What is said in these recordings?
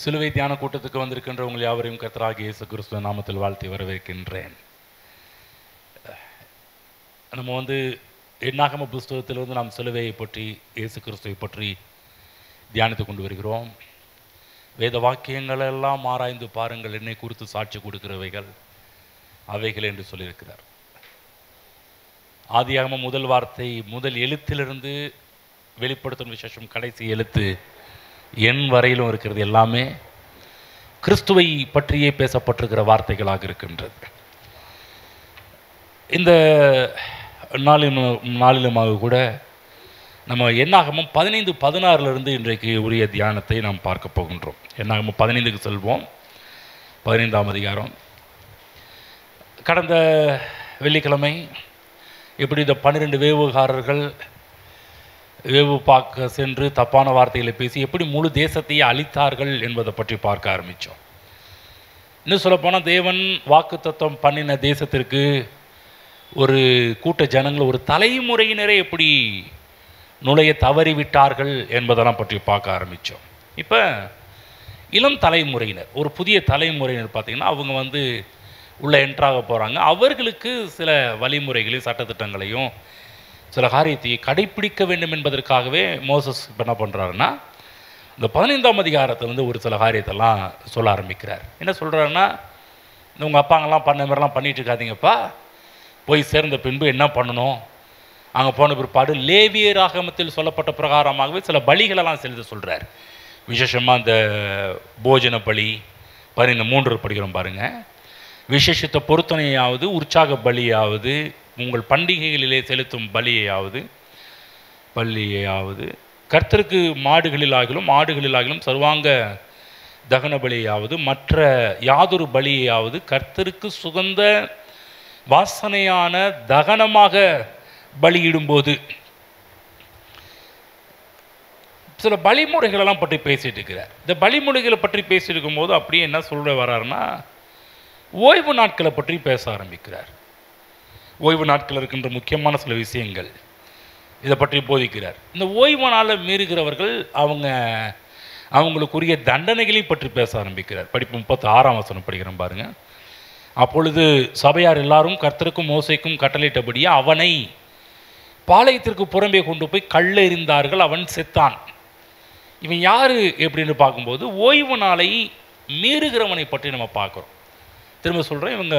சிலுவை தியான கூட்டத்துக்கு வந்திருக்கின்ற உங்கள் யாவரையும் கர்த்தராகிய இயேசு கிறிஸ்துவ நாமத்தில் வாழ்த்தி வரவேற்கின்றேன். நம்ம என்னாகம புஸ்தகத்திலிருந்து நாம் சிலுவையை பற்றி இயேசு கிறிஸ்துவை பற்றி தியானித்து கொண்டு வருகிறோம். வேத வாக்கியங்கள் எல்லாம் ஆராய்ந்து பாருங்கள், என்னை குறித்து சாட்சி கொடுக்கிறவைகள் அவைகள் என்று சொல்லியிருக்கிறார். ஆதியாகமம் முதல் வார்த்தை முதல் எழுத்திலிருந்து வெளிப்படுத்தும் விசேஷம் கடைசி எழுத்து என் வரையிலும் இருக்கிறது எல்லாமே கிறிஸ்துவை பற்றியே பேசப்பட்டிருக்கிற வார்த்தைகளாக இருக்கின்றது. இந்த நாளிலுமாக கூட நம்ம என்னாகமம் 15:16 இன்றைக்கு உரிய தியானத்தை நாம் பார்க்க போகின்றோம். என்னாகமம் 15க்கு செல்வோம். 15ஆம் அதிகாரம். கடந்த வெள்ளிக்கிழமை எப்படி இந்த 12 வேவுகாரர்கள் வேவு பார்க்க சென்று தப்பான வார்த்தைகளை பேசி எப்படி முழு தேசத்தையே அழித்தார்கள் என்பதை பற்றி பார்க்க ஆரம்பித்தோம். இன்னும் சொல்லப்போனால் தேவன் வாக்குத்தத்தம் பண்ணின தேசத்திற்கு ஒரு கூட்ட ஜனங்கள் ஒரு தலைமுறையினரை எப்படி நுழைய தவறிவிட்டார்கள் என்பதெல்லாம் பற்றி பார்க்க ஆரம்பித்தோம். இப்போ இளம் தலைமுறையினர், ஒரு புதிய தலைமுறையினர் பார்த்திங்கன்னா அவங்க உள்ளே என்ட்ராக போகிறாங்க. அவர்களுக்கு சில வழிமுறைகளையும் சட்டத்திட்டங்களையும் சில காரியத்தை கடைப்பிடிக்க வேண்டும் என்பதற்காகவே மோசஸ் என்ன பண்ணுறாருன்னா இந்த 15ஆம் அதிகாரத்திலேருந்து ஒரு சில காரியத்தெல்லாம் சொல்ல ஆரம்பிக்கிறார். என்ன சொல்கிறாருன்னா, உங்கள் அப்பாங்கெல்லாம் பண்ண மாதிரிலாம் பண்ணிகிட்டு இருக்காதீங்கப்பா, போய் சேர்ந்த பின்பு என்ன பண்ணணும், அங்கே போன பிற்பாடு லேவியர் ஆகமத்தில் சொல்லப்பட்ட பிரகாரமாகவே சில பலிகளெல்லாம் செலுத்த சொல்கிறார். விசேஷமாக இந்த போஜன பலி 13 படிக்கிறோம் பாருங்கள். விசேஷித்த பொருத்தனையாவது உற்சாக பலியாவது உங்கள் பண்டிகைகளிலே செலுத்தும் பலியையாவது கர்த்தருக்கு ஆடுகளிலாகிலும் சர்வாங்க தகன பலியாவது மற்ற யாதொரு பலியாவது கர்த்தருக்கு சுகந்த வாசனையான தகனமாக பலியிடும்போது சில பலிமுறைகளெல்லாம் பற்றி பேசிட்டு இருக்கிறார். இந்த பலிமுறைகளை பற்றி பேசிட்டு இருக்கும்போது அப்படியே என்ன சொல்ல வர்றாருன்னா, ஓய்வு நாட்களை பற்றி பேச ஆரம்பிக்கிறார். ஓய்வு நாட்கள் இருக்கின்ற முக்கியமான சில விஷயங்கள் இதை பற்றி போதிக்கிறார். இந்த ஓய்வு நாளை மீறுகிறவர்கள் அவங்களுக்குரிய தண்டனைகளை பற்றி பேச ஆரம்பிக்கிறார். படிப்பு 36ஆம் வசனம் படிக்கிறோம் பாருங்கள். அப்பொழுது சபையார் எல்லாரும் கர்த்தருக்கும் மோசேக்கும் கட்டளையிட்டபடியே அவனை பாளையத்திற்கு புறம்பே கொண்டு போய் கல்லெறிந்தார்கள், அவன் செத்தான். இவன் யார் எப்படின்னு பார்க்கும்போது ஓய்வு நாளை மீறுகிறவனை பற்றி நம்ம பார்க்குறோம். திரும்ப சொல்கிறேன், இவங்க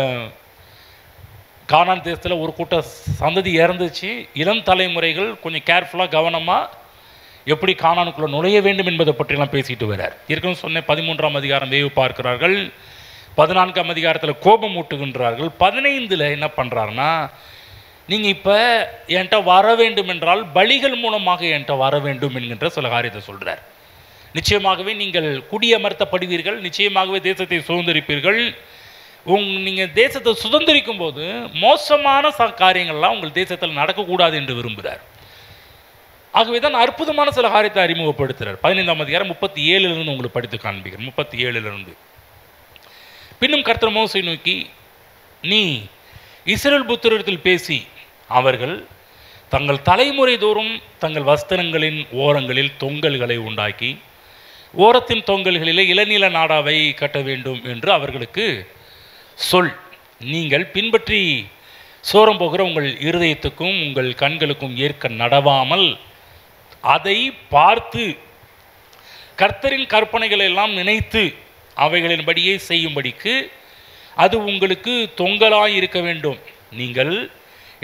கானான் தேசத்தில் ஒரு கூட்ட சந்ததி இறந்துச்சு. இளம் தலைமுறைகள் கொஞ்சம் கேர்ஃபுல்லாக கவனமாக எப்படி கானானுக்குள்ளே நுழைய வேண்டும் என்பதை பற்றிலாம் பேசிட்டு வர்றார். ஏற்கனவே சொன்னேன், 13ஆம் அதிகாரம் வேவு பார்க்கிறார்கள், 14ஆம் அதிகாரத்தில் கோபம் ஊட்டுகின்றார்கள், 15ல் என்ன பண்ணுறாருன்னா, நீங்கள் இப்போ என்கிட்ட வர வேண்டும் என்றால் பலிகள் மூலமாக என்கிட்ட வர வேண்டும் என்கின்ற சில காரியத்தை சொல்கிறார். நிச்சயமாகவே நீங்கள் குடியமர்த்தப்படுவீர்கள், நிச்சயமாகவே தேசத்தை சுதந்திரிப்பீர்கள். நீங்கள் தேசத்தை சுதந்திரிக்கும் போது மோசமான காரியங்கள்லாம் உங்கள் தேசத்தில் நடக்கக்கூடாது என்று விரும்புகிறார். ஆகவே தான் அற்புதமான சில காரியத்தை அறிமுகப்படுத்துகிறார். 15ஆம் அதிகாரம் 37 உங்களுக்கு படித்து காண்பிக்கிறேன். 37 பின்னும் கர்த்தர் மோசேயை நோக்கி, நீ இஸ்ரவேல் புத்திரரிடத்தில் பேசி அவர்கள் தங்கள் தலைமுறை தோறும் தங்கள் வஸ்திரங்களின் ஓரங்களில் தொங்கல்களை உண்டாக்கி ஓரத்தின் தொங்கல்களிலே இளநீல நாடாவை கட்ட வேண்டும் என்று அவர்களுக்கு சொல். நீங்கள் பின்பற்றி சோரம் போகிற உங்கள் இருதயத்துக்கும் உங்கள் கண்களுக்கும் ஏற்க நடவாமல் அதை பார்த்து கர்த்தரின் கற்பனைகளை எல்லாம் நினைத்து அவைகளின்படியே செய்யும்படிக்கு அது உங்களுக்கு தொங்கலாய் இருக்க வேண்டும். நீங்கள்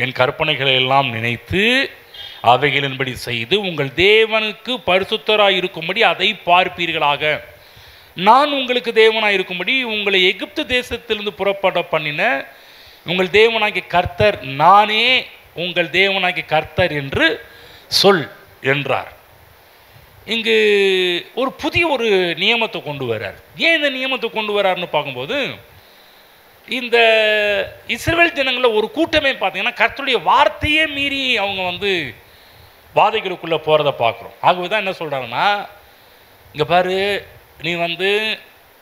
என் கற்பனைகளை எல்லாம் நினைத்து அவைகளின்படி செய்து உங்கள் தேவனுக்கு பரிசுத்தராய் இருக்கும்படி அதை பார்ப்பீர்களாக. நான் உங்களுக்கு தேவனாக இருக்கும்படி உங்களை எகிப்து தேசத்திலிருந்து புறப்பட பண்ணின உங்கள் தேவனாகிய கர்த்தர் நானே உங்கள் தேவனாகிய கர்த்தர் என்று சொல் என்றார். இங்கு ஒரு புதிய நியமத்தை கொண்டு வர்றார். ஏன் இந்த நியமத்தை கொண்டு வர்றாருன்னு பார்க்கும்போது, இந்த இஸ்ரவேல் ஜனங்களில் ஒரு கூட்டமே பார்த்தீங்கன்னா கர்த்தருடைய வார்த்தையே மீறி அவங்க வாதைகளுக்குள்ளே போகிறத பார்க்குறோம். ஆகவே தான் என்ன சொல்கிறாங்கன்னா, இங்கே பாரு, நீ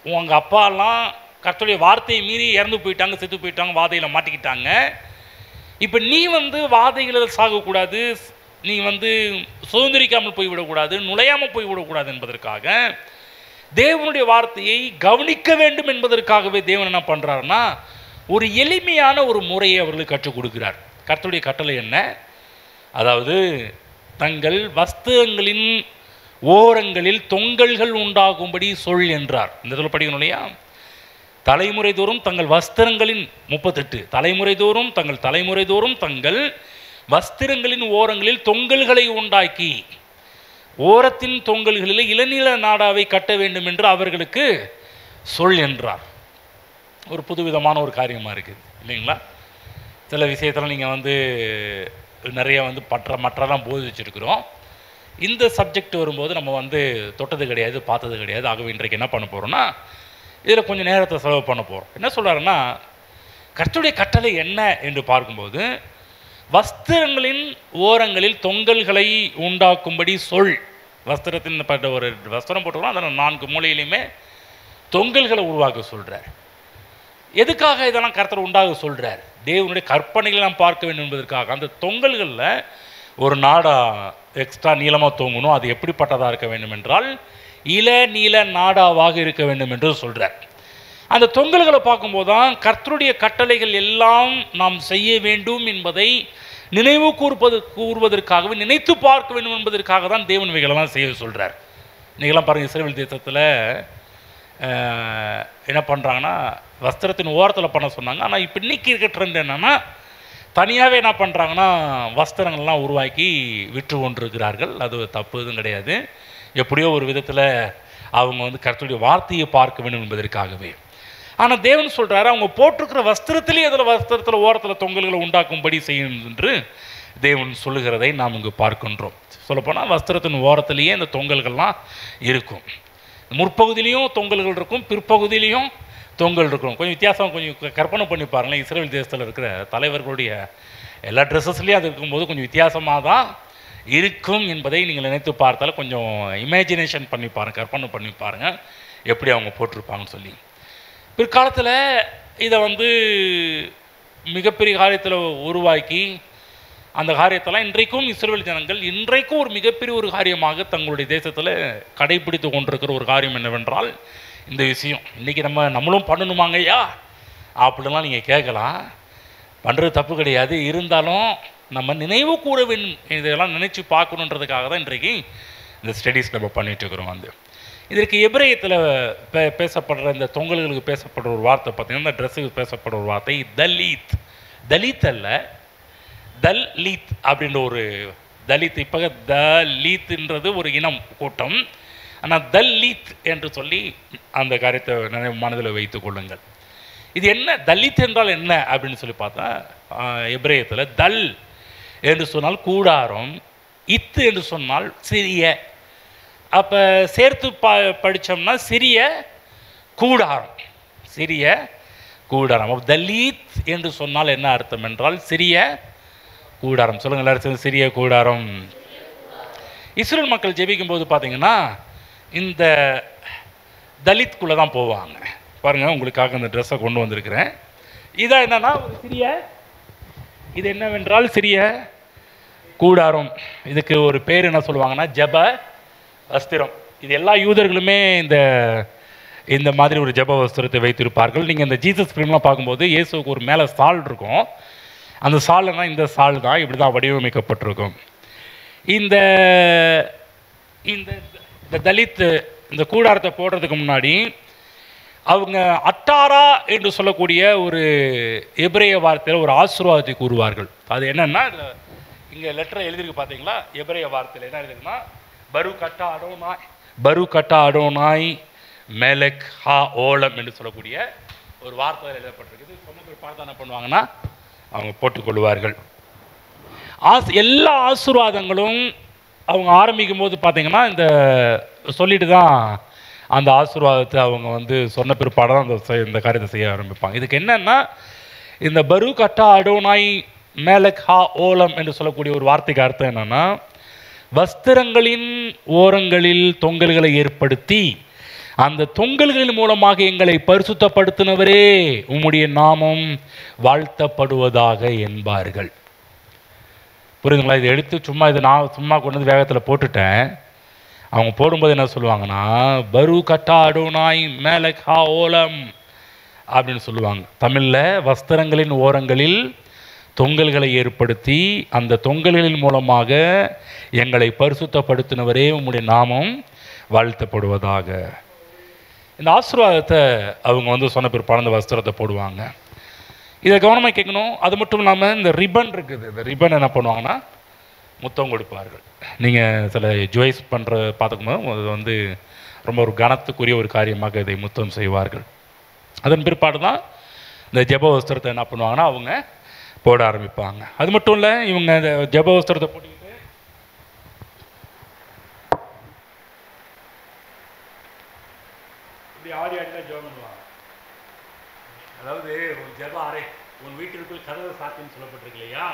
உங்கள் அப்பாலாம் கர்த்தருடைய வார்த்தையை மீறி இறந்து போயிட்டாங்க, செத்து போயிட்டாங்க, வாதையில் மாட்டிக்கிட்டாங்க. இப்போ நீ வாதைகளில் சாகக்கூடாது, நீ சுதந்திரிக்காமல் போய்விடக்கூடாது, நுழையாமல் போய்விடக்கூடாது என்பதற்காக தேவனுடைய வார்த்தையை கவனிக்க வேண்டும் என்பதற்காகவே தேவன் என்ன பண்ணுறாருன்னா ஒரு எளிமையான ஒரு முறையை அவர்களுக்கு கற்றுக் கொடுக்கிறார். கர்த்தருடைய கட்டளை என்ன? அதாவது தங்கள் வஸ்திரங்களின் ஓரங்களில் தொங்கல்கள் உண்டாகும்படி சொல் என்றார். இந்த இதில் படிக்கணும் இல்லையா? தலைமுறை தோறும் தங்கள் வஸ்திரங்களின் 38 தலைமுறை தோறும் தங்கள் வஸ்திரங்களின் ஓரங்களில் தொங்கல்களை உண்டாக்கி ஓரத்தின் தொங்கல்களில் இளநீல நாடாவை கட்ட வேண்டும் என்று அவர்களுக்கு சொல் என்றார். ஒரு புதுவிதமான ஒரு காரியமாக இருக்குது இல்லைங்களா? சில விஷயத்தில் நீங்கள் நிறைய மற்றெல்லாம் போதிச்சிருக்கிறோம். இந்த சப்ஜெக்ட் வரும்போது நம்ம தொட்டது கிடையாது, பார்த்தது கிடையாது. ஆகவே இன்றைக்கு என்ன பண்ண போகிறோம்னா இதில் கொஞ்சம் நேரத்தை செலவு பண்ண போகிறோம். என்ன சொல்கிறாருன்னா கர்த்தருடைய கட்டளை என்ன என்று பார்க்கும்போது வஸ்திரங்களின் ஓரங்களில் தொங்கல்களை உண்டாக்கும்படி சொல். வஸ்திரத்தின் ஒரு வஸ்திரம் போட்டுக்கிறோம், அதில் 4 மூலையிலையுமே தொங்கல்களை உருவாக்க சொல்கிறார். எதுக்காக இதெல்லாம் கர்த்தர் உண்டாக சொல்கிறார்? தேவனுடைய கற்பனைகளை நாம் பார்க்க வேண்டும் என்பதற்காக. அந்த தொங்கல்களில் ஒரு நாடா எக்ஸ்ட்ரா நீளமாக தொங்கணும். அது எப்படிப்பட்டதாக இருக்க வேண்டும் என்றால் இளநீல நாடாவாக இருக்க வேண்டும் என்று சொல்கிறார். அந்த தொங்கல்களை பார்க்கும்போது தான் கர்த்தருடைய கட்டளைகள் எல்லாம் நாம் செய்ய வேண்டும் என்பதை நினைவு கூறுவதற்காகவே, நினைத்து பார்க்க வேண்டும் என்பதற்காக தான் தேவன் இவைகளெல்லாம் செய்ய சொல்கிறார். நீங்களாம் பாருங்கள், இஸ்ரவேல் தேசத்தில் என்ன பண்ணுறாங்கன்னா வஸ்திரத்தின் ஓரத்தில் பண்ண சொன்னாங்க. ஆனால் இப்போ இன்றைக்கி இருக்க ட்ரெண்ட் என்னென்னா தனியாகவே என்ன பண்ணுறாங்கன்னா வஸ்திரங்கள்லாம் உருவாக்கி விற்று கொண்டிருக்கிறார்கள். அது தப்பு எதுவும் கிடையாது. எப்படியோ ஒரு விதத்தில் அவங்க கர்த்தருடைய வார்த்தையை பார்க்க வேண்டும் என்பதற்காகவே. ஆனால் தேவன் சொல்கிறாரு அவங்க போட்டிருக்கிற வஸ்திரத்திலே அதில் வஸ்திரத்தில் ஓரத்தில் தொங்கல்களை உண்டாக்கும்படி செய்யணும் என்று தேவன் சொல்லுகிறதை நாம் இங்கு பார்க்கின்றோம். சொல்லப்போனால் வஸ்திரத்தின் ஓரத்திலேயே இந்த தொங்கல்கள்லாம் இருக்கும். முற்பகுதியிலையும் தொங்கல்கள் இருக்கும், பிற்பகுதியிலையும் தொங்கல் இருக்கும். கொஞ்சம் வித்தியாசம், கொஞ்சம் கற்பனை பண்ணி பாருங்களேன். இஸ்ரேல் தேசத்தில் இருக்கிற தலைவர்களுடைய எல்லா ட்ரெஸ்ஸஸ்லேயும் அது இருக்கும்போது கொஞ்சம் வித்தியாசமாக தான் இருக்கும் என்பதை நீங்கள் நினைத்து பார்த்தாலும் கொஞ்சம் இமேஜினேஷன் பண்ணி பாருங்கள், கற்பனை பண்ணி பாருங்கள் எப்படி அவங்க போட்டிருப்பாங்கன்னு சொல்லி. பிற்காலத்தில் இதை மிகப்பெரிய காரியத்தில் உருவாக்கி அந்த காரியத்தெல்லாம் இன்றைக்கும் இஸ்ரவேல் ஜனங்கள் இன்றைக்கும் ஒரு மிகப்பெரிய ஒரு காரியமாக தங்களுடைய தேசத்தில் கடைபிடித்து கொண்டிருக்கிற ஒரு காரியம் என்னவென்றால் இந்த விஷயம். இன்றைக்கி நம்மளும் பண்ணணுமாங்கய்யா அப்படிலாம் நீங்கள் கேட்கலாம். பண்ணுறது தப்பு கிடையாது. இருந்தாலும் நம்ம நினைவு கூற வேண்டும், இதெல்லாம் நினச்சி பார்க்கணுன்றதுக்காக தான் இன்றைக்கு இந்த ஸ்டடீஸ் நம்ம பண்ணிகிட்ருக்குறோம். இதற்கு எபிரேயத்தில் பேசப்படுற இந்த தொங்கல்களுக்கு பேசப்படுற ஒரு வார்த்தை பார்த்திங்கன்னா, இந்த ட்ரெஸ்ஸுக்கு பேசப்படுற ஒரு வார்த்தை தலீத். தலித் அல்ல, தல்லீத் அப்படின்ற ஒரு தலித். இப்போ தலீத்ன்றது ஒரு இனம் கூட்டம். ஆனால் தல்லீத் என்று சொல்லி அந்த காரியத்தை மனதில் வைத்துக் கொள்ளுங்கள். இது என்ன தலித் என்றால் என்ன அப்படின்னு சொல்லி பார்த்தா எபிரேயத்தில் தல் என்று சொன்னால் கூடாரம், இத்து என்று சொன்னால் சிறிய. அப்போ சேர்த்து படித்தோம்னா சிறிய கூடாரம், சிறிய கூடாரம். அப்போ தலீத் என்று சொன்னால் என்ன அர்த்தம் என்றால் சிறிய கூடாரம். சொல்லுங்கள் எல்லாரும், சிறிய கூடாரம். இஸ்ரேல் மக்கள் ஜெபிக்கும் போது பார்த்தீங்கன்னா இந்த தலித்குள்ளே தான் போவாங்க. பாருங்கள், உங்களுக்காக இந்த ட்ரெஸ்ஸை கொண்டு வந்திருக்கிறேன். இதான் என்னன்னா ஒரு சிறிய, இது என்னவென்றால் சிறிய கூடாரம். இதுக்கு ஒரு பேர் என்ன சொல்லுவாங்கன்னா ஜப வஸ்திரம். இது எல்லா யூதர்களுமே இந்த மாதிரி ஒரு ஜப வஸ்திரத்தை வைத்திருப்பார்கள். நீங்கள் இந்த ஜீசஸ் ஃபிலிம்லாம் பார்க்கும்போது இயேசுக்கு ஒரு மேலே சால் இருக்கும். அந்த சால்னா இந்த சால் தான், இப்படி தான் வடிவமைக்கப்பட்டிருக்கும். இந்த தலித் இந்த கூடாரத்தை போடுறதுக்கு முன்னாடி அவங்க அட்டாரா என்று சொல்லக்கூடிய ஒரு எபிரேய வார்த்தையில் ஒரு ஆசீர்வாதத்தை கூறுவார்கள். அது என்னன்னா இங்கே லெட்டரை எழுதிருக்கு பார்த்தீங்களா? எபிரேய வார்த்தையில் என்ன எழுதிருக்குன்னா பரு கட்டா அடோனாய் மெலக் ஹா ஓலம் என்று சொல்லக்கூடிய ஒரு வார்த்தையில் எழுதப்பட்டிருக்கு. சொன்ன பார்த்து என்ன பண்ணுவாங்கன்னா அவங்க போட்டுக்கொள்வார்கள். எல்லா ஆசீர்வாதங்களும் அவங்க ஆரம்பிக்கும் போது பார்த்தீங்கன்னா இந்த சொல்லிட்டு தான் அந்த ஆசீர்வாதத்தை அவங்க சொன்ன பிற்பாடு தான் இந்த காரியத்தை செய்ய ஆரம்பிப்பாங்க. இதுக்கு என்னன்னா இந்த பரு கட்டா அடோனாய் மேலக் ஹா ஓலம் என்று சொல்லக்கூடிய ஒரு வார்த்தைக்கு அர்த்தம் என்னன்னா வஸ்திரங்களின் ஓரங்களில் தொங்கல்களை ஏற்படுத்தி அந்த தொங்கல்களின் மூலமாக எங்களை பரிசுத்தப்படுத்தினவரே உம்முடைய நாமம் வாழ்த்தப்படுவதாக என்பார்கள். புரியுதுங்களா? இதை எடுத்து சும்மா நான் கொண்டு வந்து வேகத்தில் போட்டுட்டேன். அவங்க போடும்போது என்ன சொல்லுவாங்கன்னா, பரு கட்டா அடோனாய் மேலகா ஓலம் அப்படின்னு சொல்லுவாங்க. தமிழில் வஸ்திரங்களின் ஓரங்களில் தொங்கல்களை ஏற்படுத்தி அந்த தொங்கல்களின் மூலமாக எங்களை பரிசுத்தப்படுத்தினவரே உம்முடைய நாமம் வாழ்த்தப்படுவதாக. இந்த ஆசீர்வாதத்தை அவங்க சொன்ன பிற்பாடு அந்த வஸ்திரத்தை போடுவாங்க. இதை கவனமாக கேட்கணும். அது மட்டும் இல்லாமல் இந்த ரிப்பன் இருக்குது, இந்த ரிப்பன் என்ன பண்ணுவாங்கன்னா முத்தம் கொடுப்பார்கள். நீங்கள் சில ஜுவைஸ் பண்ணுற பார்த்துக்கும்போது அது ரொம்ப ஒரு கனத்துக்குரிய ஒரு காரியமாக இதை முத்தம் செய்வார்கள். அதன் பிற்பாடு தான் இந்த ஜெப வஸ்திரத்தை என்ன பண்ணுவாங்கன்னா அவங்க போட ஆரம்பிப்பாங்க. அது மட்டும் இல்லை, இவங்க இந்த ஜெப வஸ்திரத்தை போட்டுக்கிட்டு இப்படி ஆடி ஆடிலாம் ஜெபம் பண்ணுவாங்க. அதாவது ஒரு ஜெப அறை, உன் வீட்டிற்குள் கதவை சாத்தின்னு சொல்லப்பட்டிருக்கு இல்லையா,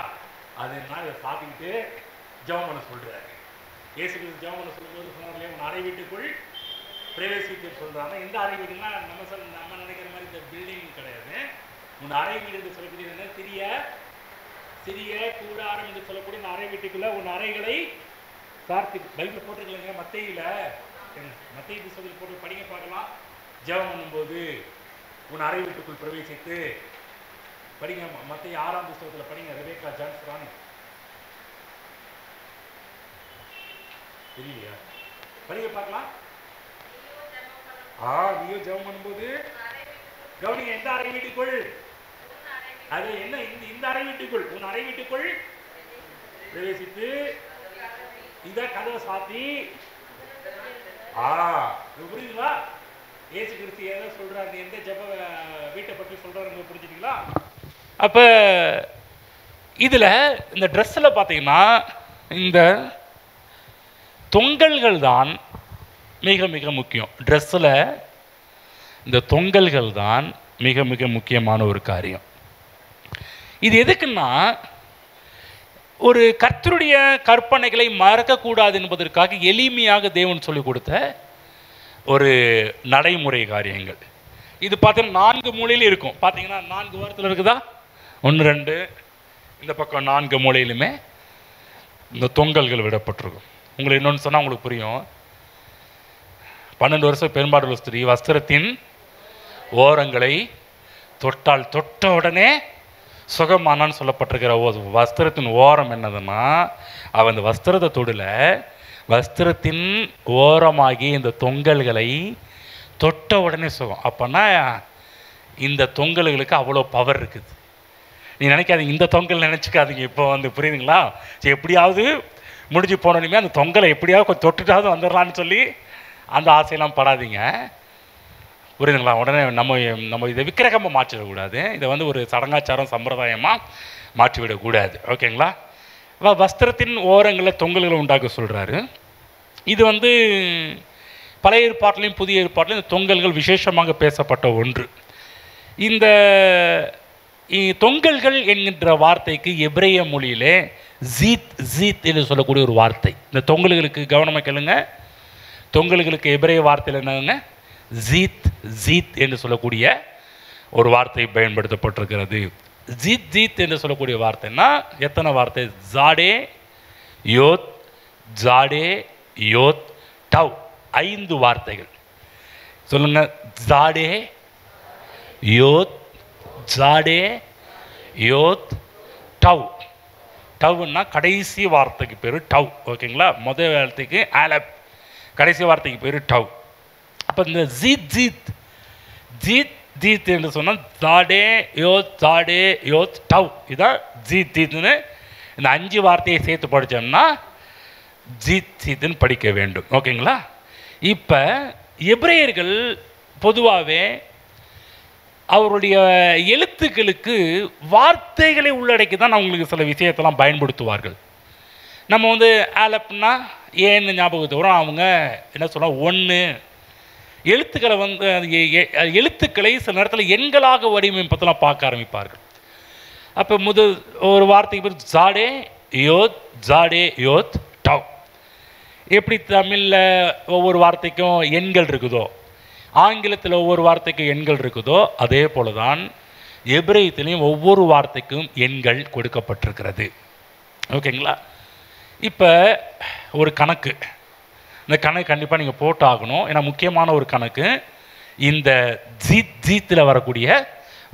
அதுனா இதை சாத்திக்கிட்டு ஜெபம் பண்ண சொல்கிறாரு. இயேசு கிறிஸ்து ஜெபம் பண்ண சொல்லும்போது சொன்னார் இல்லையா, உன் அறை வீட்டுக்குள் பிரவேசித்து சொல்கிறாங்க. எந்த அறை வீடுன்னா நம்ம நினைக்கிற மாதிரி இந்த பில்டிங் கிடையாது. உன் அறை வீடு என்று சொல்லக்கூடியது என்ன, சிறிய கூடாரம் என்று சொல்லக்கூடிய இந்த அறை வீட்டுக்குள்ள உன் அறைகளை சார்த்தி பைபிள் போட்டிருக்கலைங்க. மத்திய புத்தகத்தில் போட்டு படிக்க பார்க்கலாம். ஜெபம் பண்ணும்போது உன் அறை வீட்டுக்குள் பிரவேசித்து படிங்க. மத்திய 6ஆம் புத்தகத்தில் படிங்க. ரெபேக்கா ஜான்ஸ் ராணி தெரியலையா? படிக்க பார்க்கலாம். நீயோ ஜெபம் பண்ணும்போது கவனிங்க, எந்த அறை வீட்டுக்குள், அது என்ன, இந்த அறை வீட்டுக்குள், உன் அறை வீட்டுக்குள் பிரவேசித்து இத கதவை சாத்தி. புரியுதுங்களா? இயேசு கிறிஸ்து ஏதோ சொல்றாரு, எந்த ஜெப வீட்டை பற்றி சொல்றாரு, புரிஞ்சுட்டீங்களா? அப்ப இதுல இந்த ட்ரெஸ்ல பாத்தீங்கன்னா இந்த தொங்கல்கள் தான் மிக மிக முக்கியம். ட்ரெஸ்ஸில் இந்த தொங்கல்கள் தான் மிக மிக முக்கியமான ஒரு காரியம். இது எதுக்குன்னா, ஒரு கர்த்தருடைய கற்பனைகளை மறக்கக்கூடாது என்பதற்காக எளிமையாக தேவன் சொல்லிக் கொடுத்த ஒரு நடைமுறை காரியங்கள். இது பார்த்தீங்கன்னா 4 மூலையிலும் இருக்கும். பார்த்தீங்கன்னா 4 வாரத்தில் இருக்குதா, 1 2 இந்த பக்கம் 4 மூலையிலுமே இந்த தொங்கல்கள் விடப்பட்டிருக்கும். உங்களுக்கு இன்னொன்று சொன்னால் உங்களுக்கு புரியும். 12 வருஷம் பெரும்பாடுள்ள ஸ்திரீ வஸ்திரத்தின் ஓரங்களை தொட்டால் தொட்ட உடனே சுகமானான்னு சொல்லப்பட்டிருக்கிற வஸ்திரத்தின் ஓரம் என்னதுன்னா, அவன் இந்த வஸ்திரத்தை தொடல, வஸ்திரத்தின் ஓரமாகி இந்த தொங்கல்களை தொட்ட உடனே சுகம். அப்போனா இந்த தொங்கல்களுக்கு அவ்வளோ பவர் இருக்குது. நீ நினைக்காதீங்க, இந்த தொங்கல் நினச்சிக்காதீங்க. இப்போ புரியுதுங்களா? சரி, எப்படியாவது முடிஞ்சு போனோன்னே அந்த தொங்கலை எப்படியாவது கொஞ்சம் தொட்டுட்டாவது வந்துடலான்னு சொல்லி அந்த ஆசையெல்லாம் படாதீங்க. புரியுதுங்களா? உடனே நம்ம இதை விக்கிரகமாக மாற்றிடக்கூடாது. இதை ஒரு சடங்காச்சாரம் சம்பிரதாயமாக மாற்றிவிடக்கூடாது. ஓகேங்களா? வஸ்திரத்தின் ஓரங்களில் தொங்கல்களை உண்டாக்க சொல்கிறாரு. இது பழைய ஏற்பாட்டிலையும் புதிய ஏற்பாட்டிலையும் இந்த தொங்கல்கள் விசேஷமாக பேசப்பட்ட ஒன்று. இந்த தொங்கல்கள் என்கின்ற வார்த்தைக்கு எபிரேய மொழியிலே ஜீத் என்று சொல்லக்கூடிய ஒரு வார்த்தை. இந்த தொங்கல்களுக்கு கவனமாக கேளுங்க. தொங்கல்களுக்கு எபிரேய வார்த்தையில் என்னங்க, ஜீத் என்று சொல்லக்கூடிய ஒரு வார்த்தை பயன்படுத்தப்பட்டிருக்கிறது. ஜீத் என்று சொல்லக்கூடிய வார்த்தைன்னா எத்தனை வார்த்தை? ஜாடே யோத் டவ் 5 வார்த்தைகள் சொல்லுங்க. ஜாடே யோத் டவ்னா கடைசி வார்த்தைக்கு பேர் டவ். ஓகேங்களா? முதல் வார்த்தைக்கு ஆலப், கடைசி வார்த்தைக்கு பேர் டவ். அப்போ இந்த ஜீத் என்று சொன்னால் ஜாடே யோத் டவ், இதுதான் ஜீத்னு. இந்த 5 வார்த்தையை சேர்த்து படித்தோம்னா ஜீத்னு படிக்க வேண்டும். ஓகேங்களா? இப்போ எபிரேயர்கள் பொதுவாகவே அவருடைய எழுத்துக்களுக்கு வார்த்தைகளை உள்ளடக்கி தான் அவங்களுக்கு சில விஷயத்தெல்லாம் பயன்படுத்துவார்கள். நம்ம ஆலப்னா ஏன்னு ஞாபகத்து வரும். அவங்க என்ன சொன்னால் 1 எழுத்துக்களை எழுத்துக்களை சில நேரத்தில் எண்களாக வடிவமைப்பதெல்லாம் பார்க்க ஆரம்பிப்பார்கள். அப்போ முதல் ஒரு வார்த்தைக்கு பேர் ஜாடே யோத் டவ். எப்படி தமிழில் ஒவ்வொரு வார்த்தைக்கும் எண்கள் இருக்குதோ, ஆங்கிலத்தில் ஒவ்வொரு வார்த்தைக்கும் எண்கள் இருக்குதோ, அதே போல தான் எபிரேயத்திலையும் ஒவ்வொரு வார்த்தைக்கும் எண்கள் கொடுக்கப்பட்டிருக்கிறது. ஓகேங்களா? இப்போ ஒரு கணக்கு இந்த கணக்கு கண்டிப்பாக நீங்கள் போட்டு ஆகணும். ஏன்னா முக்கியமான ஒரு கணக்கு இந்த ஜீத்தில் வரக்கூடிய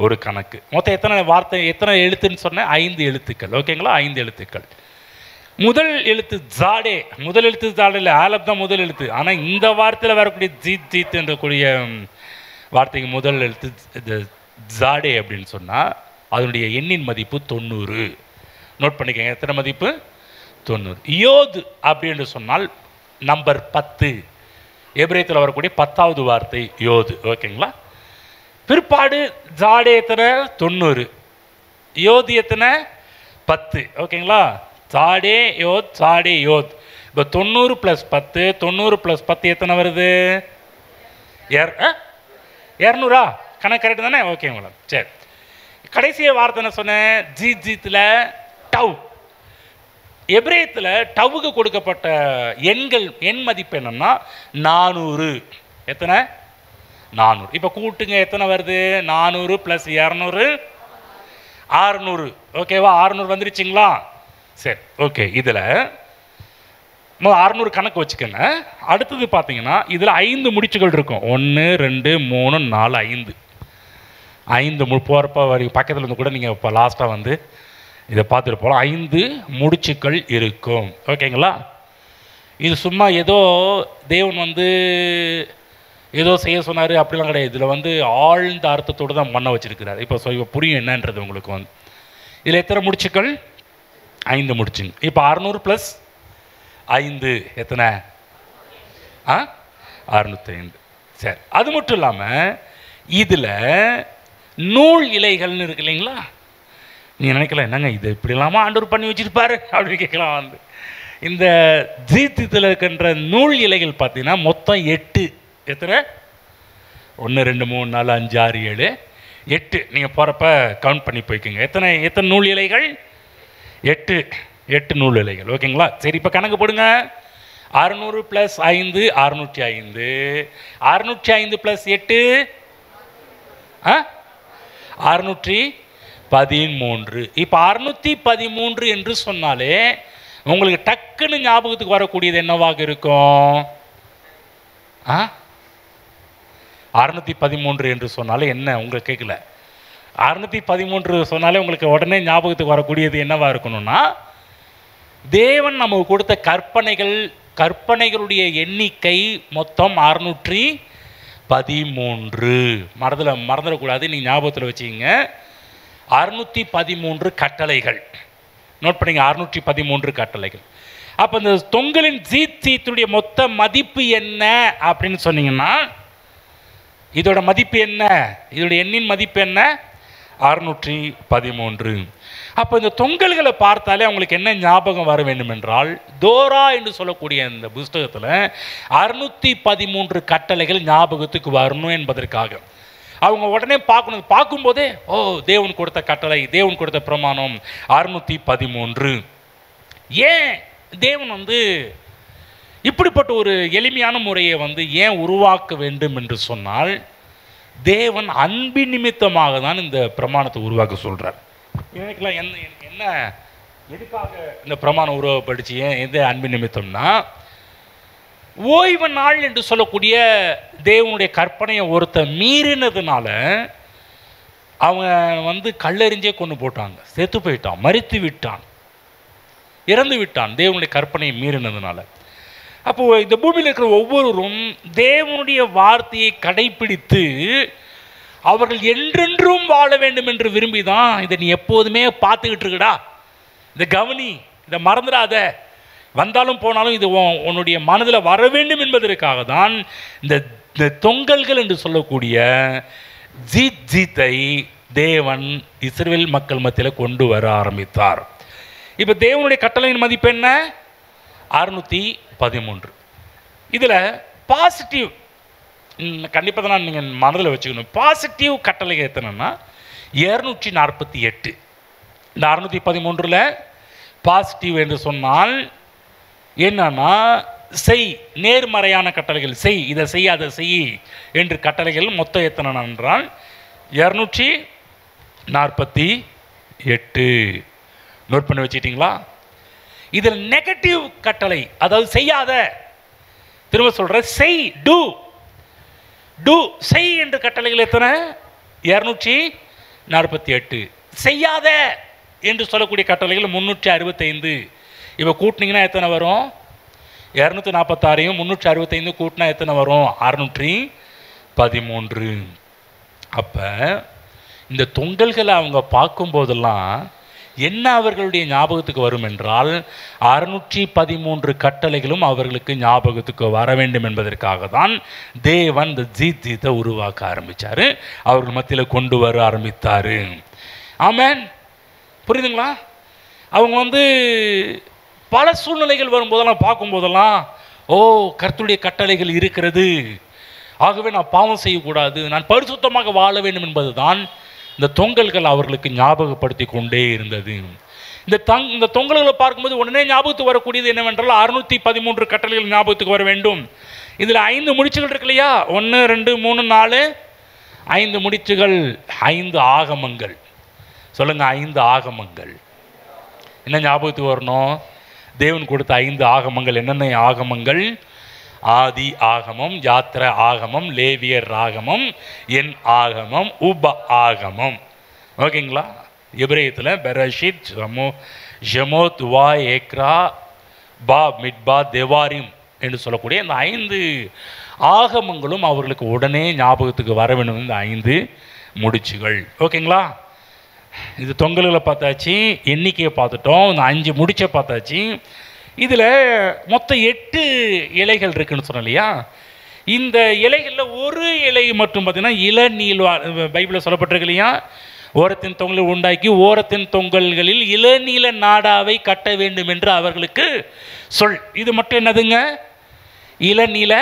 ஒரு கணக்கு. மொத்தம் எத்தனை வார்த்தை, எத்தனை எழுத்துன்னு சொன்னேன்? 5 எழுத்துக்கள். ஓகேங்களா? 5 எழுத்துக்கள். முதல் எழுத்து ஜாடே. முதல் எழுத்து ஜாடே இல்லை, ஆலப் தான் முதல் எழுத்து. ஆனால் இந்த வார்த்தையில் வரக்கூடிய ஜீத் என்றக்கூடிய வார்த்தைக்கு முதல் எழுத்து ஜாடே அப்படின்னு சொன்னால் அதனுடைய எண்ணின் மதிப்பு 90. நோட் பண்ணிக்கங்க, எத்தனை மதிப்பு? 90. யோது அப்படின்னு சொன்னால் நம்பர் 10. எபிரேயத்தில் வரக்கூடிய 10வது வார்த்தை யோது. ஓகேங்களா? பிற்பாடு ஜாடே எத்தனை? 90. யோது எத்தனை? 10. ஓகேங்களா? ஜாடே யோத், ஜாடே யோத். இப்போ 90 + 10, 90 + 10 எத்தனை வருது? 200. கணக்கு கரெக்டு தானே? ஓகேங்களா? சரி, கடைசிய வார்த்தை என்ன சொன்னேன்? ஜீத்தில் டவ். எபிரேயத்தில் டவுக்கு கொடுக்கப்பட்ட எண் மதிப்பு என்னன்னா 400. எத்தனை? 400. இப்போ கூட்டுங்க, எத்தனை வருது? 400 + 200 600. ஓகேவா? 600 வந்துருச்சுங்களா? சரி, ஓகே. இதில் 600 கணக்கு வச்சுக்கோங்க. அடுத்தது பார்த்தீங்கன்னா இதில் 5 முடிச்சுகள் இருக்கும். 1 2 3 4 5. 5 போகிறப்ப பக்கத்தில் இருந்து கூட நீங்கள் இப்போ லாஸ்ட்டாக வந்து இதை பார்த்துட்டு போகலாம். 5 முடிச்சுக்கள் இருக்கும். ஓகேங்களா? இது சும்மா ஏதோ தேவன் வந்து ஏதோ செய்ய சொன்னார் அப்படிலாம் கிடையாது. இதில் வந்து ஆழ்ந்த அர்த்தத்தோடு தான் பண்ண வச்சுருக்கிறார். இப்போ இப்போ புரியும் என்னன்றது உங்களுக்கு. வந்து இதில் எத்தனை முடிச்சுக்கள்? 5 முடிச்சுங்க. இப்போ 600 + 5 எத்தனை? 605. சரி, அது மட்டும் இல்லாமல் இதில் நூல் இலைகள்னு இருக்கு இல்லைங்களா? நீங்கள் நினைக்கலாம், என்னங்க இது இப்படி இல்லாமல் ஆண்டவர் பண்ணி வச்சுருப்பாரு அப்படின்னு கேட்கலாம். வந்து இந்த ஜீத்தில் இருக்கின்ற நூல் இலைகள் பார்த்தீங்கன்னா மொத்தம் 8. எத்தனை? 1 2 3 4 5 6 7 8. நீங்கள் போகிறப்ப கவுண்ட் பண்ணி போய்க்குங்க. எத்தனை நூல் இலைகள்? 8 நூல் இலைகள். ஓகேங்களா? சரி, இப்போ கணக்கு போடுங்க. 600 + 5 605. 605 + 8 613. இப்போ 613 என்று சொன்னாலே உங்களுக்கு டக்குன்னு ஞாபகத்துக்கு வரக்கூடியது என்னவாக இருக்கும்? 613 என்று சொன்னாலே என்ன உங்களுக்கு கேட்கல? 613 சொன்னாலே உங்களுக்கு உடனே ஞாபகத்துக்கு வரக்கூடியது என்னவா இருக்கணும்னா, தேவன் நமக்கு கொடுத்த கற்பனைகளுடைய எண்ணிக்கை மொத்தம் 613. மறந்துடக்கூடாது, நீங்கள் ஞாபகத்தில் வச்சுக்கிங்க. 613 கட்டளைகள். நோட் பண்ணிங்க, 613 கட்டளைகள். அப்போ இந்த தொங்கலின் ஜீத்துடைய மொத்த மதிப்பு என்ன அப்படின்னு சொன்னீங்கன்னா, இதோட மதிப்பு என்ன? இதோட எண்ணின் மதிப்பு என்ன? 613. அப்போ இந்த தொங்கல்களை பார்த்தாலே அவங்களுக்கு என்ன ஞாபகம் வர வேண்டும் என்றால், தோரா என்று சொல்லக்கூடிய இந்த புஸ்தகத்தில் 613 கட்டளைகள் ஞாபகத்துக்கு வரணும் என்பதற்காக அவங்க உடனே பார்க்கும்போதே தேவன் கொடுத்த கட்டளை, தேவன் கொடுத்த பிரமாணம் 613. ஏன் தேவன் வந்து இப்படிப்பட்ட ஒரு எளிமையான முறையை வந்து ஏன் உருவாக்க வேண்டும் என்று சொன்னால், தேவன் அன்பின் நிமித்தமாக தான் இந்த பிரமாணத்தை உருவாக்க சொல்கிறார். எனக்குலாம் என்ன எதுக்காக இந்த பிரமாணம் உருவாக்கப்படுச்சு? எந்த அன்பின் நிமித்தம்னா, ஓய்வு நாள் என்று சொல்லக்கூடிய தேவனுடைய கற்பனையை ஒருத்த மீறினதுனால அவன் வந்து கல்லெறிஞ்சே கொண்டு போட்டாங்க. செத்து போயிட்டான், மரித்து விட்டான், இறந்து விட்டான் தேவனுடைய கற்பனையை மீறினதுனால. அப்போ இந்த பூமியில் இருக்கிற ஒவ்வொருவரும் தேவனுடைய வார்த்தையை கடைபிடித்து அவர்கள் என்றென்றும் வாழ வேண்டும் என்று விரும்பிதான் இதை நீ எப்போதுமே பார்த்துக்கிட்டு இருக்கடா, இதை கவனி, இதை மறந்துடாத, வந்தாலும் போனாலும் இது உன்னுடைய மனதில் வர வேண்டும் என்பதற்காக தான் இந்த தொங்கல்கள் என்று சொல்லக்கூடிய ஜீத்தை தேவன் இஸ்ரவேல் மக்கள் மத்தியில் கொண்டு வர ஆரம்பித்தார். இப்போ தேவனுடைய கட்டளையின் மதிப்பு என்ன? 613. இதில் பாசிட்டிவ் கண்டிப்பாக தான் நீங்கள் மனதில் வச்சுக்கணும். பாசிட்டிவ் கட்டளை எத்தனைன்னா 248. இந்த 613 பாசிட்டிவ் என்று சொன்னால் என்னன்னா, செய், நேர்மறையான கட்டளைகள், செய், இதை செய், அதை செய் என்று கட்டளைகள் மொத்தம் எத்தனை என்றால் 248. நோட் பண்ணி வச்சுக்கிட்டீங்களா? இதில் நெகட்டிவ் கட்டளை, அதாவது செய்யாத, திரும்ப சொல்கிறேன், செய், டூ டூ செய் என்ற கட்டளைகள் எத்தனை? 248. செய்யாத என்று சொல்லக்கூடிய கட்டளைகள் 365. இப்போ கூட்டினீங்கன்னா எத்தனை வரும்? 246 365 கூட்டினா எத்தனை வரும்? 613. அப்போ இந்த தொங்கல்களை அவங்க பார்க்கும்போதெல்லாம் என்ன அவர்களுடைய ஞாபகத்துக்கு வரும் என்றால் 613 கட்டளைகளும் அவர்களுக்கு ஞாபகத்துக்கு வர வேண்டும் என்பதற்காக தான் தேவன் இந்த ஜீத்தை உருவாக்க ஆரம்பித்தார், அவர்கள் மத்தியில் கொண்டு வர ஆரம்பித்தார். ஆமென். புரியுதுங்களா? அவங்க பல சூழ்நிலைகள் வரும்போதெல்லாம் பார்க்கும்போதெல்லாம், ஓ கர்த்தருடைய கட்டளைகள் இருக்கிறது, ஆகவே நான் பாவம் செய்யக்கூடாது, நான் பரிசுத்தமாக வாழ வேண்டும் என்பது தான் இந்த தொங்கல்கள் அவர்களுக்கு ஞாபகப்படுத்தி கொண்டே இருந்தது. இந்த தொங்கல்களை பார்க்கும்போது உடனே ஞாபகத்துக்கு வரக்கூடியது என்னவென்றால் 613 கட்டளைகள் ஞாபகத்துக்கு வர வேண்டும். இதில் 5 முடிச்சுகள் இருக்கு இல்லையா? 1 2 3 4 5 முடிச்சுகள், 5 ஆகமங்கள். சொல்லுங்க, 5 ஆகமங்கள். என்ன ஞாபகத்துக்கு வரணும்? தேவன் கொடுத்த 5 ஆகமங்கள். என்னென்ன ஆகமங்கள்? ஆதி ஆகமம், யாத்திர ஆகமம், லேவியர் ஆகமம், என் ஆகமம், உப ஆகமம். ஓகேங்களா? எபிரேயத்தில் பெரஷித், ஷெமோத், வா, ஏக்ரா, பா, மிட்பா, தேவாரிம் என்று சொல்லக்கூடிய இந்த 5 ஆகமங்களும் அவர்களுக்கு உடனே ஞாபகத்துக்கு வர வேண்டும். இந்த 5 முடிச்சுகள். ஓகேங்களா? இது தொங்கல்களை பார்த்தாச்சு, எண்ணிக்கையை பார்த்துட்டோம், இந்த 5 முடிச்சை பார்த்தாச்சு. இதில் மொத்தம் 8 இலைகள் இருக்குன்னு சொன்னோம் இல்லையா? இந்த இலைகளில் ஒரு இலை மட்டும் பார்த்தீங்கன்னா இளநீல். பைபிளில் சொல்லப்பட்டிருக்கு இல்லையா? ஓரத்தின் தொங்கலை உண்டாக்கி ஓரத்தின் தொங்கல்களில் இளநீல நாடாவை கட்ட வேண்டும் என்று அவர்களுக்கு சொல். இது மட்டும் என்னதுங்க? இளநீல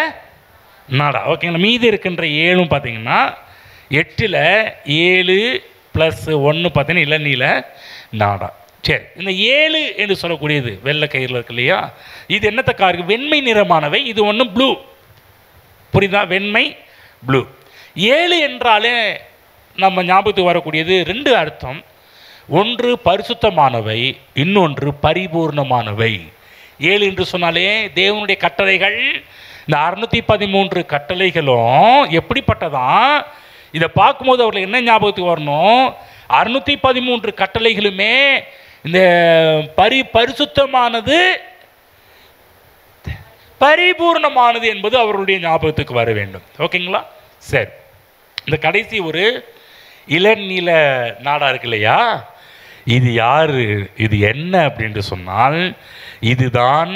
நாடா. ஓகேங்களா? மீதி இருக்கின்ற 7 பார்த்தீங்கன்னா 8ல் 7 + 1 பார்த்தீங்கன்னா இளநீல நாடா. சரி, இந்த 7 என்று சொல்லக்கூடியது வெள்ளை கயிறில் இருக்கு இல்லையா? இது என்னத்தக்காக? வெண்மை நிறமானவை. இது ஒன்று ப்ளூ. புரியுதா? வெண்மை, ப்ளூ. 7 என்றாலே நம்ம ஞாபகத்துக்கு வரக்கூடியது 2 அர்த்தம். ஒன்று பரிசுத்தமானவை, இன்னொன்று பரிபூர்ணமானவை. 7 என்று சொன்னாலே தேவனுடைய கட்டளைகள். இந்த 613 கட்டளைகளும் எப்படிப்பட்டதான்? இதை பார்க்கும்போது அவர்களுக்கு என்ன ஞாபகத்துக்கு வரணும்? 613 கட்டளைகளுமே இந்த பரிசுத்தமானது, பரிபூர்ணமானது என்பது அவர்களுடைய ஞாபகத்துக்கு வர வேண்டும். ஓகேங்களா? சரி, இந்த கடைசி ஒரு இளநீல நாடா இருக்கு இல்லையா? இது யாரு? இது என்ன அப்படின்னு சொன்னால், இதுதான்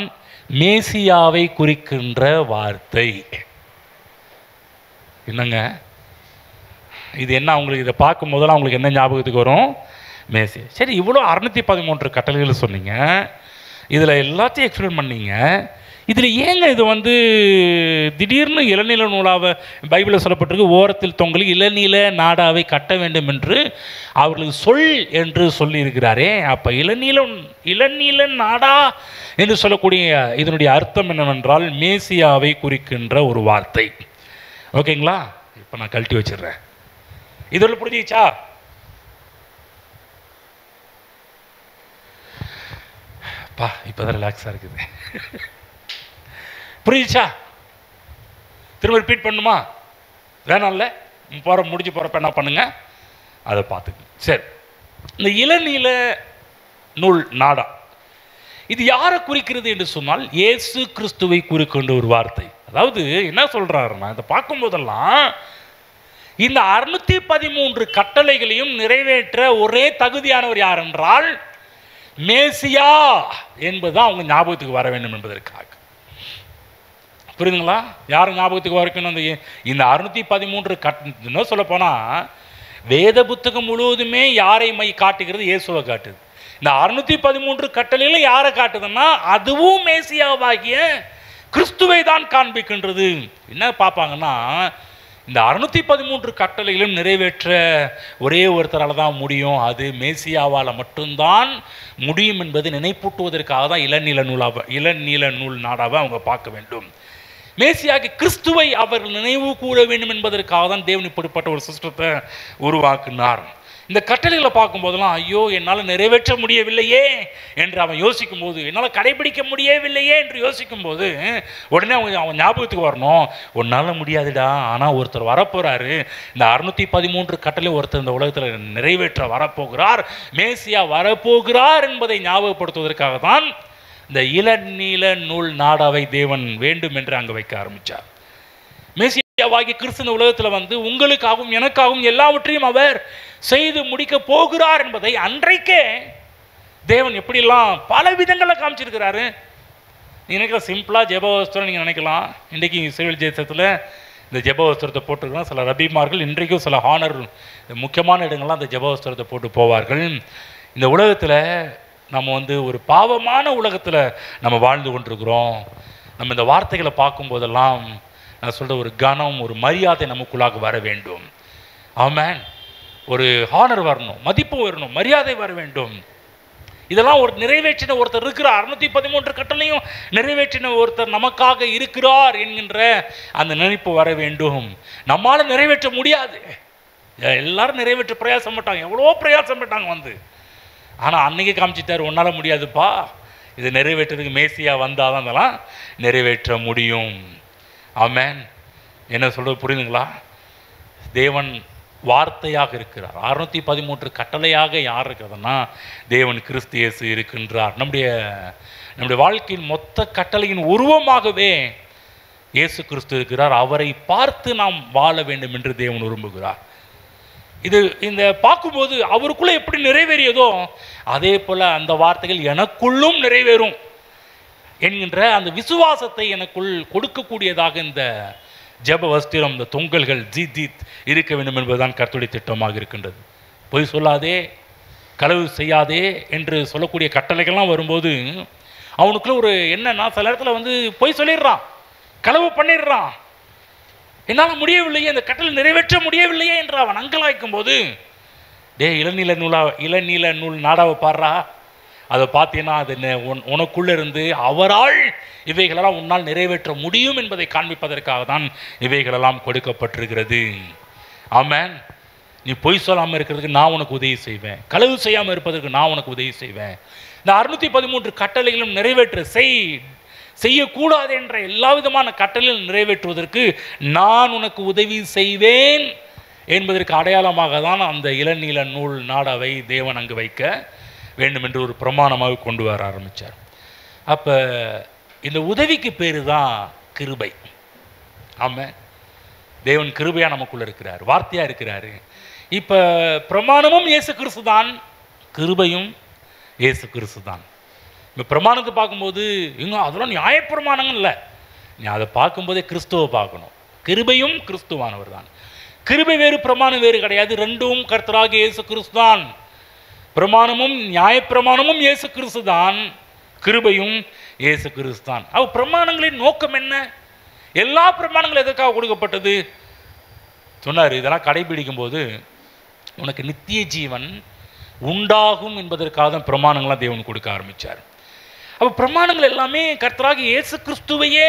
மேசியாவை குறிக்கின்ற வார்த்தை. என்னங்க இது? என்ன அவங்களுக்கு இதை பார்க்கும் போதெல்லாம் அவங்களுக்கு என்ன ஞாபகத்துக்கு வரும்? மேசியா. சரி, இவ்வளோ 613 கட்டளைகள் சொன்னீங்க, இதில் எல்லாத்தையும் எக்ஸ்பிளைன் பண்ணீங்க. இதில் ஏங்க இது திடீர்னு இளநீல நூலாவை பைபிளில் சொல்லப்பட்டிருக்கு, ஓரத்தில் தொங்கல் இளநீல நாடாவை கட்ட வேண்டும் என்று அவர்களுக்கு சொல் என்று சொல்லியிருக்கிறாரே. அப்போ இளநீல நாடா என்று சொல்லக்கூடிய இதனுடைய அர்த்தம் என்னவென்றால் மேசியாவை குறிக்கின்ற ஒரு வார்த்தை. ஓகேங்களா? இப்போ நான் கழட்டி வச்சிடுறேன். இதோட புரிஞ்சிச்சா? பா, இப்போதான் ரிலாக்ஸாக இருக்குது. புரிஞ்சிச்சா? திரும்ப ரிப்பீட் பண்ணுமா? வேணாம்ல? முடிஞ்சு போகிறப்ப என்ன பண்ணுங்க, அதை பார்த்துக்க. சரி, இந்த இளநீல நூல் நாடா இது யாரை குறிக்கிறது என்று சொன்னால் இயேசு கிறிஸ்துவை குறிக்கின்ற ஒரு வார்த்தை. அதாவது என்ன சொல்றாருன்னா, இதை பார்க்கும்போதெல்லாம் இந்த 613 கட்டளைகளையும் நிறைவேற்ற ஒரே தகுதியானவர் யார் என்றால் மேசியா என்பதுதான் அவங்க ஞாபகத்துக்கு வர வேண்டும் என்பதற்காக. புரியுதுங்களா? யார் ஞாபகத்துக்கு வரக்கணும்? இந்த 613 என்ன சொல்ல போனால் வேத புத்தகம் முழுவதுமே யாரை காட்டுகிறது? இயேசுவை காட்டுது. இந்த 613 கட்டளையில் யாரை காட்டுதுன்னா அதுவும் மேசியாவாகிய கிறிஸ்துவை தான் காண்பிக்கின்றது. என்ன பார்ப்பாங்கன்னா, இந்த 613 கட்டளைகளும் நிறைவேற்ற ஒரே ஒருத்தரால் தான் முடியும், அது மேசியாவால் மட்டும்தான் முடியும் என்பதை நினைப்பூட்டுவதற்காக தான் இளநீல நூல் நாடாவை அவங்க பார்க்க வேண்டும். மேசியாக்கு கிறிஸ்துவை அவர்கள் நினைவு கூற வேண்டும் என்பதற்காக தான் தேவன் இப்படிப்பட்ட ஒரு சிஸ்டத்தை உருவாக்கினார். இந்த கட்டளைகளை பார்க்கும்போதெல்லாம் ஐயோ என்னால் நிறைவேற்ற முடியவில்லையே என்று அவன் யோசிக்கும் போது, என்னால் கடைபிடிக்க முடியவில்லையே என்று யோசிக்கும் போது உடனே அவன் ஞாபகத்துக்கு வரணும், உன்னால் முடியாதுடா, ஆனால் ஒருத்தர் வரப்போகிறாரு, இந்த 613 கட்டளை ஒருத்தர் இந்த உலகத்தில் நிறைவேற்ற வரப்போகிறார், மேசியா வரப்போகிறார் என்பதை ஞாபகப்படுத்துவதற்காக தான் இந்த இளநீல நூல் நாடாவை தேவன் வேண்டும் என்று அங்கே வைக்க ஆரம்பித்தார். மேசியாவாகி கிறிஸ்து உலகத்தில் வந்து உங்களுக்காகவும் எனக்காகவும் எல்லாவற்றையும் அவர் செய்து முடிக்க போகிறார் என்பதை அன்றைக்கே தேவன் எப்படிலாம் பல விதங்களில் காமிச்சிருக்கிறாரு. நீங்கள் நினைக்கலாம் சிம்பிளாக ஜெபவஸ்திரம் நீங்கள் நினைக்கலாம். இன்றைக்கி சிவில் தேசத்தில் இந்த ஜெபவஸ்திரத்தை போட்டுருக்கலாம். சில ரபிமார்கள் இன்றைக்கும் சில ஹானர் முக்கியமான இடங்கள்லாம் அந்த ஜெபவஸ்திரத்தை போட்டு போவார்கள். இந்த உலகத்தில் நம்ம வந்து ஒரு பாவமான உலகத்தில் நம்ம வாழ்ந்து கொண்டிருக்கிறோம். நம்ம இந்த வார்த்தைகளை பார்க்கும்போதெல்லாம் நான் சொல்கிற ஒரு கனம், ஒரு மரியாதை நமக்குள்ளாக வர வேண்டும். ஆமென். ஒரு ஹானர் வரணும், மதிப்பு வரணும், மரியாதை வர வேண்டும். இதெல்லாம் ஒரு நிறைவேற்றின ஒருத்தர் இருக்கிறார். 613 கட்டளையும் நிறைவேற்றின ஒருத்தர் நமக்காக இருக்கிறார் என்கின்ற அந்த நினைப்பு வர வேண்டும். நம்மால் நிறைவேற்ற முடியாது. எல்லாரும் நிறைவேற்ற பிரயாசப்பட்டாங்க, எவ்வளோ பிரயாசப்பட்டாங்க வந்து. ஆனால் அன்னைக்கு காமிச்சிட்டார், உன்னால் முடியாதுப்பா, இதை நிறைவேற்றுறதுக்கு மேசியா வந்தால் தான் அதெல்லாம் நிறைவேற்ற முடியும். ஆமென். என்ன சொல்கிறது புரியுதுங்களா? தேவன் வார்த்தையாக இருக்கிறார். 613 கட்டளையாக யார் இருக்கிறதுனா தேவன் கிறிஸ்து இயேசு இருக்கின்றார். நம்முடைய வாழ்க்கையின் மொத்த கட்டளையின் உருவமாகவே இயேசு கிறிஸ்து இருக்கிறார். அவரை பார்த்து நாம் வாழ வேண்டும் என்று தேவன் விரும்புகிறார். இந்த பார்க்கும்போது அவருக்குள்ளே எப்படி நிறைவேறியதோ அதே போல் அந்த வார்த்தைகள் எனக்குள்ளும் நிறைவேறும் என்கின்ற அந்த விசுவாசத்தை எனக்குள் கொடுக்கக்கூடியதாக இந்த ஜெப வஸ்திரம், இந்த தொங்கல்கள் ஜீத் இருக்க வேண்டும் என்பதுதான் கர்த்தருடைய திட்டமாக இருக்கின்றது. பொய் சொல்லாதே, களவு செய்யாதே என்று சொல்லக்கூடிய கட்டளைகள்லாம் வரும்போது அவனுக்குள்ள ஒரு என்னன்னா, சில இடத்துல வந்து பொய் சொல்லிடுறான், களவு பண்ணிடுறான். என்னால் முடியவில்லையே, இந்த கட்டளை நிறைவேற்ற முடியவில்லையே என்று அவன் அங்கலாய்க்கும் போது, இளநீல நூல் நாடாவை பாடுறா, அதை பார்த்தீங்கன்னா அது உனக்குள்ளே இருந்து அவரால் இவைகளெல்லாம் உன்னால் நிறைவேற்ற முடியும் என்பதை காண்பிப்பதற்காக தான் இவைகளெல்லாம் கொடுக்கப்பட்டிருக்கிறது. ஆமென். நீ பொய் சொல்லாமல் இருக்கிறதுக்கு நான் உனக்கு உதவி செய்வேன், களவு செய்யாமல் இருப்பதற்கு நான் உனக்கு உதவி செய்வேன். இந்த 613 கட்டளைகளும் நிறைவேற்ற செய்யக்கூடாது என்ற எல்லா விதமான கட்டளைகளும் நிறைவேற்றுவதற்கு நான் உனக்கு உதவி செய்வேன் என்பதற்கு அடையாளமாக தான் அந்த இளநீல நூல் நாடாவை தேவன் அங்கு வைக்க வேண்டும் என்று ஒரு பிரமாணமாக கொண்டு வர ஆரம்பித்தார். அப்போ இந்த உதவிக்கு பேர் தான் கிருபை. ஆமாம், தேவன் கிருபையாக நமக்குள்ளே இருக்கிறார், வார்த்தையாக இருக்கிறாரு. இப்போ பிரமாணமும் இயேசு கிறிஸ்து தான், கிருபையும் இயேசு கிறிஸ்து தான். இப்போ பிரமாணத்தை பார்க்கும்போது இன்னும் அதெல்லாம் நியாயப்பிரமாணங்கள் இல்லை, நீ அதை பார்க்கும்போதே கிறிஸ்துவை பார்க்கணும். கிருபையும் கிறிஸ்துவானவர் தான். கிருபை வேறு பிரமாணம் வேறு கிடையாது, ரெண்டும் கர்த்தராகிய இயேசு கிறிஸ்து தான். பிரமாணமும் நியாயப்பிரமாணமும் இயேசு கிறிஸ்து தான், கிருபையும் இயேசு கிறிஸ்து தான். அவ் பிரமாணங்களின் நோக்கம் என்ன? எல்லா பிரமாணங்களும் எதற்காக கொடுக்கப்பட்டது சொன்னார். இதெல்லாம் கடைபிடிக்கும் போது உனக்கு நித்திய ஜீவன் உண்டாகும் என்பதற்காக தான் பிரமாணங்கள்லாம் தேவன் கொடுக்க ஆரம்பித்தார். அப்போ பிரமாணங்கள் எல்லாமே கர்த்தராகிய இயேசு கிறிஸ்துவையே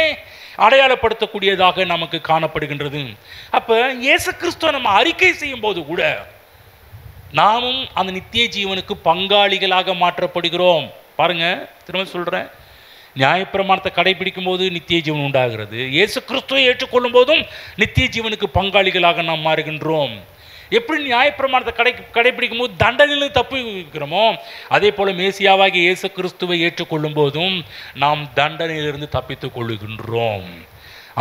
அடையாளப்படுத்தக்கூடியதாக நமக்கு காணப்படுகின்றது. அப்போ இயேசு கிறிஸ்துவை நம்ம அறிக்கை செய்யும் போது கூட நாமும் அந்த நித்திய ஜீவனுக்கு பங்காளிகளாக மாற்றப்படுகிறோம். பாருங்க, திரும்ப சொல்கிறேன், நியாயப்பிரமாணத்தை கடைபிடிக்கும் போது நித்திய ஜீவன் உண்டாகிறது. இயேசு கிறிஸ்துவை ஏற்றுக்கொள்ளும் போதும் நித்திய ஜீவனுக்கு பங்காளிகளாக நாம் மாறுகின்றோம். எப்படி நியாயப்பிரமாணத்தை கடைபிடிக்கும் போது தண்டனையிலும் தப்பிக்கிறோமோ, அதே போல மேசியாவாகிய இயேசு கிறிஸ்துவை ஏற்றுக்கொள்ளும் போதும் நாம் தண்டனையிலிருந்து தப்பித்துக் கொள்ளுகின்றோம்.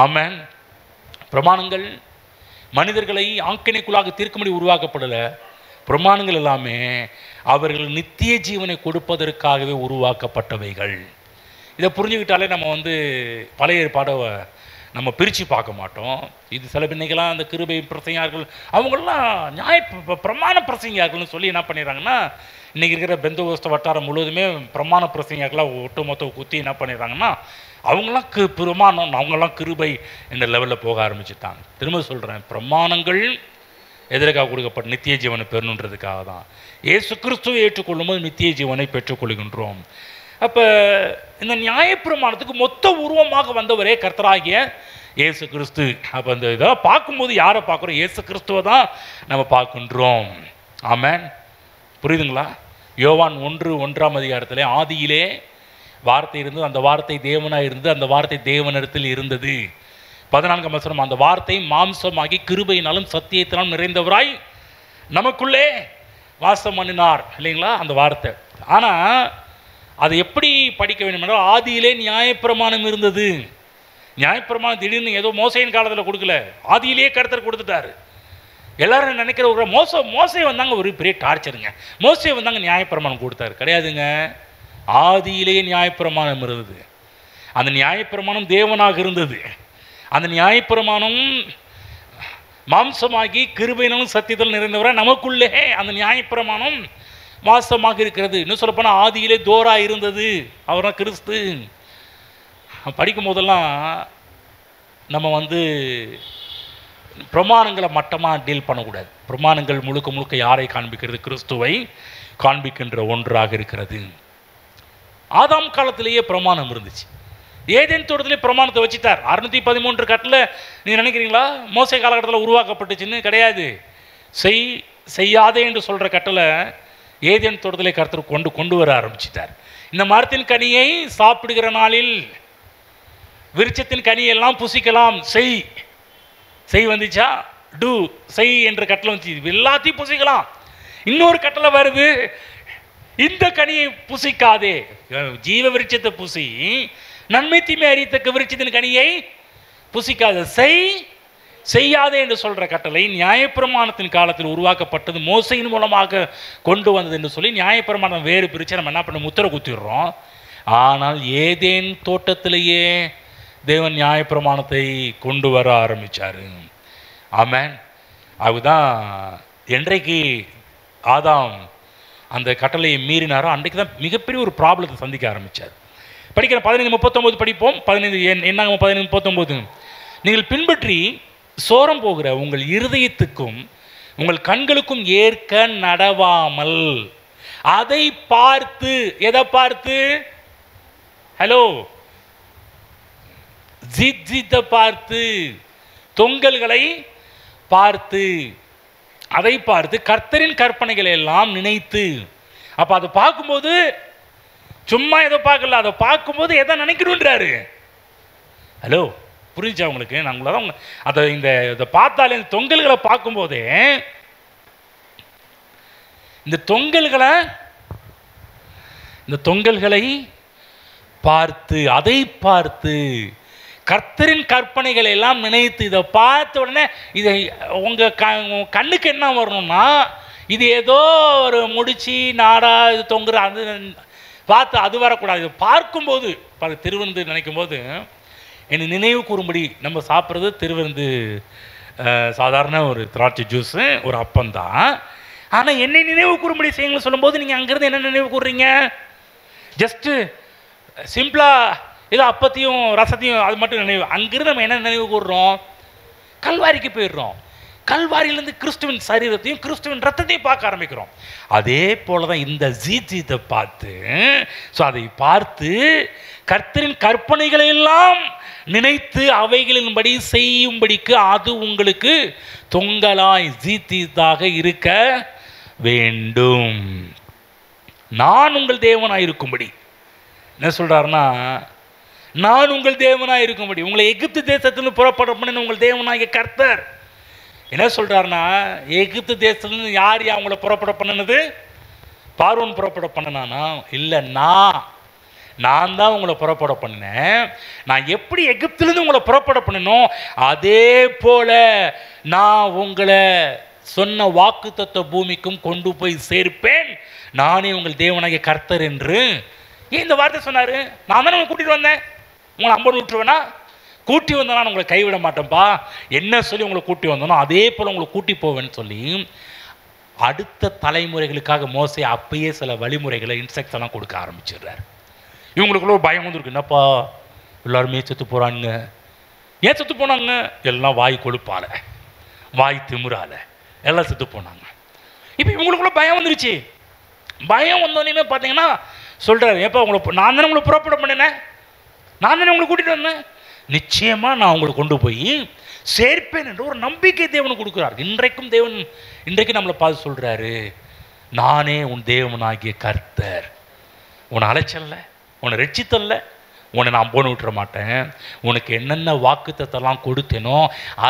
ஆமென். பிரமாணங்கள் மனிதர்களை ஆக்கினைக்குள்ளாக தீர்க்கும்படி உருவாக்கப்படலை. பிரமாணங்கள் எல்லாமே அவர்கள் நித்திய ஜீவனை கொடுப்பதற்காகவே உருவாக்கப்பட்டவைகள். இதை புரிஞ்சுக்கிட்டாலே நம்ம பழைய ஏற்பாடை நம்ம பிரித்து பார்க்க மாட்டோம். இது சில பின்னைக்கெல்லாம் அந்த கிருபை பிரசங்கியார்கள் அவங்களெல்லாம் பிரமாண பிரசங்கியார்கள்னு சொல்லி என்ன பண்ணிடுறாங்கன்னா, இன்றைக்கி இருக்கிற பெந்தகோஸ்தே வட்டாரம் முழுவதுமே பிரமாண பிரசங்கியார்களாக ஒட்டுமொத்த குத்தி என்ன பண்ணிடுறாங்கன்னா, அவங்களாம் பிரமாணம், அவங்களாம் கிருபை என்ற லெவலில் போக ஆரம்பிச்சுட்டாங்க. திரும்ப சொல்கிறேன், பிரமாணங்கள் எதற்காக கொடுக்கப்பட்ட நித்திய ஜீவனை பெறணுன்றதுக்காக தான். இயேசு கிறிஸ்துவை ஏற்றுக்கொள்ளும் போது நித்திய ஜீவனை பெற்றுக்கொள்கின்றோம். அப்போ இந்த நியாயப்பிரமாணத்துக்கு மொத்த உருவமாக வந்தவரே கர்த்தராகிய இயேசு கிறிஸ்து. அப்போ இந்த இதெல்லாம் பார்க்கும்போது யாரை பார்க்குறோம்? இயேசு கிறிஸ்துவை தான் நம்ம பார்க்கின்றோம். ஆமென். புரியுதுங்களா? யோவான் 1:1 ஆதியிலே வார்த்தை இருந்தது, அந்த வார்த்தை தேவனாக இருந்தது, அந்த வார்த்தை தேவனிடத்தில் இருந்தது. 14 அந்த வார்த்தை மாம்சமாகி கிருபையினாலும் சத்தியத்தினாலும் நிறைந்தவராய் நமக்குள்ளே வாசம் பண்ணினார். இல்லைங்களா? அந்த வார்த்தை. ஆனால் அதை எப்படி படிக்க வேண்டும் என்றால், ஆதியிலே நியாயப்பிரமாணம் இருந்தது. நியாயப்பிரமாணம் திடீர்னு ஏதோ மோசையின் காலத்தில் கொடுக்கல, ஆதியிலேயே கர்த்தர் கொடுத்துட்டாரு. எல்லாரும் நினைக்கிற ஒரு மோசை வந்தாங்க ஒரு பெரிய டார்ச்சருங்க, மோசை வந்தாங்க நியாயப்பிரமாணம் கொடுத்தாரு. கிடையாதுங்க. ஆதியிலேயே நியாயப்பிரமாணம் இருந்தது. அந்த நியாயப்பிரமாணம் தேவனாக இருந்தது. அந்த நியாயப்பிரமாணம் மாம்சமாகி கிருபையினாலும் சத்தியத்தில் நிறைந்தவராய் நமக்குள்ளே அந்த நியாயப்பிரமாணம் வாசமாக இருக்கிறது. இன்னும் சொல்லப்போனால் ஆதியிலே தோரா இருந்தது, அவர் தான் கிறிஸ்து. படிக்கும் போதெல்லாம் நம்ம பிரமாணங்களை மட்டமாக டீல் பண்ணக்கூடாது. பிரமாணங்கள் முழுக்க முழுக்க யாரை காண்பிக்கிறது? கிறிஸ்துவை காண்பிக்கின்ற ஒன்றாக இருக்கிறது. ஆதாம் காலத்திலேயே பிரமாணம் இருந்துச்சு. ஏதேன் தோட்டத்திலே பிரமாணத்தை வச்சுட்டார். 613 கட்டளை நீங்கள் நினைக்கிறீங்களா மோசே காலகட்டத்தில் உருவாக்கப்பட்டுச்சுன்னு? கிடையாது. செய்யாதே என்று சொல்கிற கட்டளை ஏதேன் தோட்டத்திலே கர்த்தர் கொண்டு வர ஆரம்பிச்சிட்டார். இந்த மரத்தின் கனியை சாப்பிடுகிற நாளில் விருட்சத்தின் கனியெல்லாம் புசிக்கலாம், செய் வந்துச்சா? செய் என்ற கட்டளை வந்துச்சு, எல்லாத்தையும் புசிக்கலாம். இன்னொரு கட்டளை வருது, இந்த கனியை புசிக்காதே, ஜீவ விருட்சத்தை புசி, நன்மை தீமை அறியத்தக்க விருட்சத்தின் கனியை புசிக்காத, செய்யாதே என்று சொல்கிற கட்டளை நியாயப்பிரமாணத்தின் காலத்தில் உருவாக்கப்பட்டது, மோசையின் மூலமாக கொண்டு வந்தது என்று சொல்லி நியாயப்பிரமாணம் வேறு பிரித்து நம்ம என்ன பண்ண முத்திரை குத்திடுறோம். ஆனால் ஏதேன் தோட்டத்திலேயே தேவன் நியாயப்பிரமாணத்தை கொண்டு வர ஆரம்பித்தார். ஆமென். அதுதான் என்றைக்கு ஆதாம் அந்த கட்டளையை மீறினாரோ அன்றைக்கு தான் மிகப்பெரிய ஒரு ப்ராப்ளத்தை சந்திக்க ஆரம்பித்தார். படிக்கிற 15:39 படிப்போம். 15:39 நீங்கள் பின்பற்றி சோரம் போகிற உங்கள் இருதயத்துக்கும் உங்கள் கண்களுக்கும் ஏற்க நடவாமல் அதை பார்த்து, எதை பார்த்து? ஹலோ, ஜித்தை பார்த்து, தொங்கல்களை பார்த்து, அதை பார்த்து கர்த்தரின் கற்பனைகளை எல்லாம் நினைத்து. அப்ப அதை பார்க்கும்போது சும்மா எதை பார்க்கல, அதை பார்க்கும்போது எதை நினைக்கணுன்றாரு. ஹலோ, புரிஞ்சா உங்களுக்கு? நாங்கள் அதை இதை பார்த்தாலே இந்த தொங்கல்களை பார்க்கும்போதே, இந்த தொங்கல்களை பார்த்து, அதை பார்த்து கர்த்தரின் கற்பனைகளை எல்லாம் நினைத்து, இதை பார்த்த உடனே இதை உங்கள் கண்ணுக்கு என்ன வரணும்னா, இது ஏதோ ஒரு முடிச்சு நாடா இது தொங்குற அது பார்த்து அது வரக்கூடாது. இது பார்க்கும்போது திருவிருந்து நினைக்கும் போது என்னை நினைவு கூறும்படி, நம்ம சாப்பிட்றது திருவிருந்து சாதாரண ஒரு திராட்சை ஜூஸு, ஒரு அப்பந்தான். ஆனால் என்னை நினைவு கூறும்படி செய்யுங்கன்னு சொல்லும்போது நீங்கள் அங்கேருந்து என்ன நினைவு கூறுறீங்க? ஜஸ்ட்டு சிம்பிளாக ஏதோ அப்பத்தையும் ரசத்தையும் அது மட்டும் நினைவு. அங்கிருந்து நம்ம என்ன நினைவு கூறுறோம்? கல்வாரிக்கு போயிடுறோம். கல்வாரியிலேருந்து கிறிஸ்துவின் சரீரத்தையும் கிறிஸ்துவின் ரத்தத்தையும் பார்க்க ஆரம்பிக்கிறோம். அதே போல தான் இந்த ஜீத்தை பார்த்து, ஸோ அதை பார்த்து கர்த்தரின் கற்பனைகளை எல்லாம் நினைத்து அவைகளின்படி செய்யும்படிக்கு அது உங்களுக்கு தொங்கலாய் ஜீத்தாக இருக்க வேண்டும். நான் உங்கள் தேவனாய் இருக்கும்படி என்ன சொல்றாருன்னா, நான் உங்கள் தேவனாய் இருக்கும்படி, உங்களை எகிப்து தேசத்திலிருந்து புறப்பட பண்ணின உங்கள் தேவனாகிய கர்த்தர் என்ன சொல்றாருன்னா, எகிப்து தேசத்துலேருந்து யார் அவங்கள புறப்பட பண்ணினது? பார்வோன் புறப்பட பண்ணினானா? இல்லை, நான் தான் உங்களை புறப்பட பண்ணினேன். நான் எப்படி எகிப்திலிருந்து உங்களை புறப்பட பண்ணினோம், அதே போல நான் உங்களை சொன்ன வாக்குத்தத்த பூமிக்கும் கொண்டு போய் சேர்ப்பேன், நானே உங்கள் தேவனாகிய கர்த்தர் என்று. ஏன் இந்த வார்த்தை சொன்னார்? நான் தானே உங்களை கூட்டிகிட்டு வந்தேன், உங்களை அம்பது விட்டுருவேனா? கூட்டி வந்தேன்னா உங்களை கைவிட மாட்டேன்ப்பா, என்ன சொல்லி உங்களை கூட்டி வந்தோனோ அதே போல் உங்களை கூட்டி போவேன்னு சொல்லி அடுத்த தலைமுறைகளுக்காக மோசே அப்பயே சில வழிமுறைகளை இன்ஸ்ட்ரக்ஷன் எல்லாம் கொடுக்க ஆரம்பிச்சிடுறாரு. இவங்களுக்குள்ள ஒரு பயம் வந்துருக்கு, என்னப்பா எல்லாருமே செத்து போகிறாங்க. ஏன் செத்து போனாங்க? எல்லாம் வாய் கொழுப்பால, வாய் திமுறால எல்லாம் செத்து போனாங்க. இப்போ இவங்களுக்குள்ள பயம் வந்துருச்சு. பயம் வந்தோடனே பார்த்தீங்கன்னா சொல்கிறாரு, ஏப்பா நான் தானே உங்களை புறப்பட பண்ணினேன், நான் தானே உங்களை கூட்டிகிட்டு வந்தேன், நிச்சயமாக நான் உங்களை கொண்டு போய் சேர்ப்பேன் என்ற ஒரு நம்பிக்கை தேவன் கொடுக்கிறார். இன்றைக்கும் தேவன் இன்றைக்கு நம்மளை பார்த்து சொல்றாரு, நானே உன் தேவனாகிய கர்த்தர். உன்னை அழைச்சல்ல, உன்னை ரட்சித்தல்ல, உன்னை நான் போன விட்டுற மாட்டேன். உனக்கு என்னென்ன வாக்குத்தத்தெல்லாம் கொடுத்தேனோ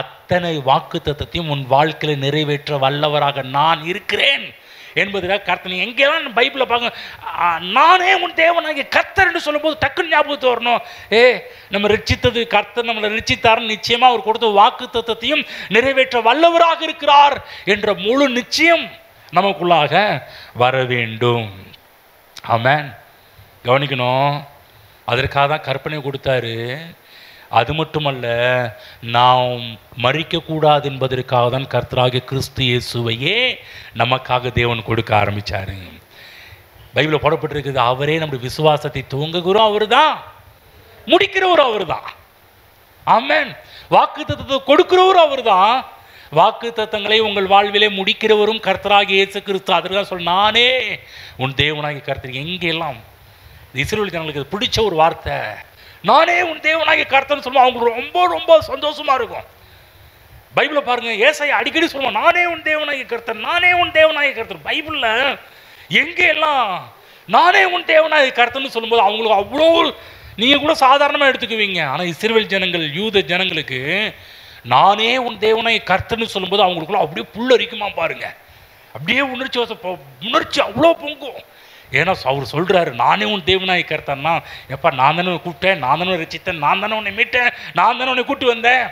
அத்தனை வாக்குத்தத்தையும் உன் வாழ்க்கையில் நிறைவேற்ற வல்லவராக நான் இருக்கிறேன் என்பதாக கர்த்தர். எங்கெல்லாம் பைபிளை பார்க்க நானே உன் தேவனாகிய கர்த்தர் என்று சொல்லும்போது டக்குன்னு ஞாபகத்து வரணும். நம்ம ரட்சித்தது கர்த்தர், நம்மளை ரட்சித்தார், நிச்சயமாக அவர் கொடுத்த வாக்குத்தத்தையும் நிறைவேற்ற வல்லவராக இருக்கிறார் என்ற முழு நிச்சயம் நமக்குள்ளாக வர வேண்டும். ஆமென். கவனிக்கணும், அதற்காக தான் கற்பனை கொடுத்தாரு. அது மட்டுமல்ல, நாம் மறிக்கக்கூடாது என்பதற்காக தான் கர்த்தராகிய கிறிஸ்து இயேசுவையே நமக்காக தேவன் கொடுக்க ஆரம்பித்தார். பைபிளில் போடப்பட்டிருக்குது, அவரே நம்முடைய விசுவாசத்தை துவங்குகிறோம் அவர் தான், முடிக்கிறவரும் அவர் தான். ஆமென். வாக்குத்தத்தத்தை கொடுக்கிறவரும் அவர் தான், வாக்குத்தத்தங்களை உங்கள் வாழ்விலே முடிக்கிறவரும் கர்த்தராகிய இயேசு கிறிஸ்து. அதற்காக சொல், நானே உன் தேவனாகிய கர்த்தர். எங்கெல்லாம் இஸ்ரவேல் ஜனங்களுக்கு பிடிச்ச ஒரு வார்த்தை, நானே உன் தேவனாகிய கர்த்தர்னு சொல்லுவோம், அவங்களுக்கு ரொம்ப ரொம்ப சந்தோஷமா இருக்கும். பைபிளை பாருங்க, ஏசாயா அடிக்கடி சொல்லுவோம், நானே உன் தேவனாகிய கர்த்தர், நானே உன் தேவனாகிய கர்த்தர். பைபிளில் எங்கே எல்லாம் நானே உன் தேவனாகிய கர்த்தர்னு சொல்லும்போது அவங்களுக்கு அவ்வளோ, நீங்கள் கூட சாதாரணமாக எடுத்துக்குவீங்க. ஆனால் இஸ்ரவேல் ஜனங்கள், யூத ஜனங்களுக்கு நானே உன் தேவனாகிய கர்த்தர்னு சொல்லும்போது அவங்களுக்குள்ள அப்படியே புல்லரிக்குமா பாருங்க, அப்படியே உணர்ச்சி அவ்வளோ பொங்கும். ஏன்னா அவர் சொல்கிறாரு, நானே உன் தேவனாகிய கர்த்தர்னா, எப்பா நான் தானே கூப்பிட்டேன், நான் தானே ரட்சித்தேன், நான் தானே உன்னை மீட்டேன், நான் தானே உன்னை கூட்டி வந்தேன்,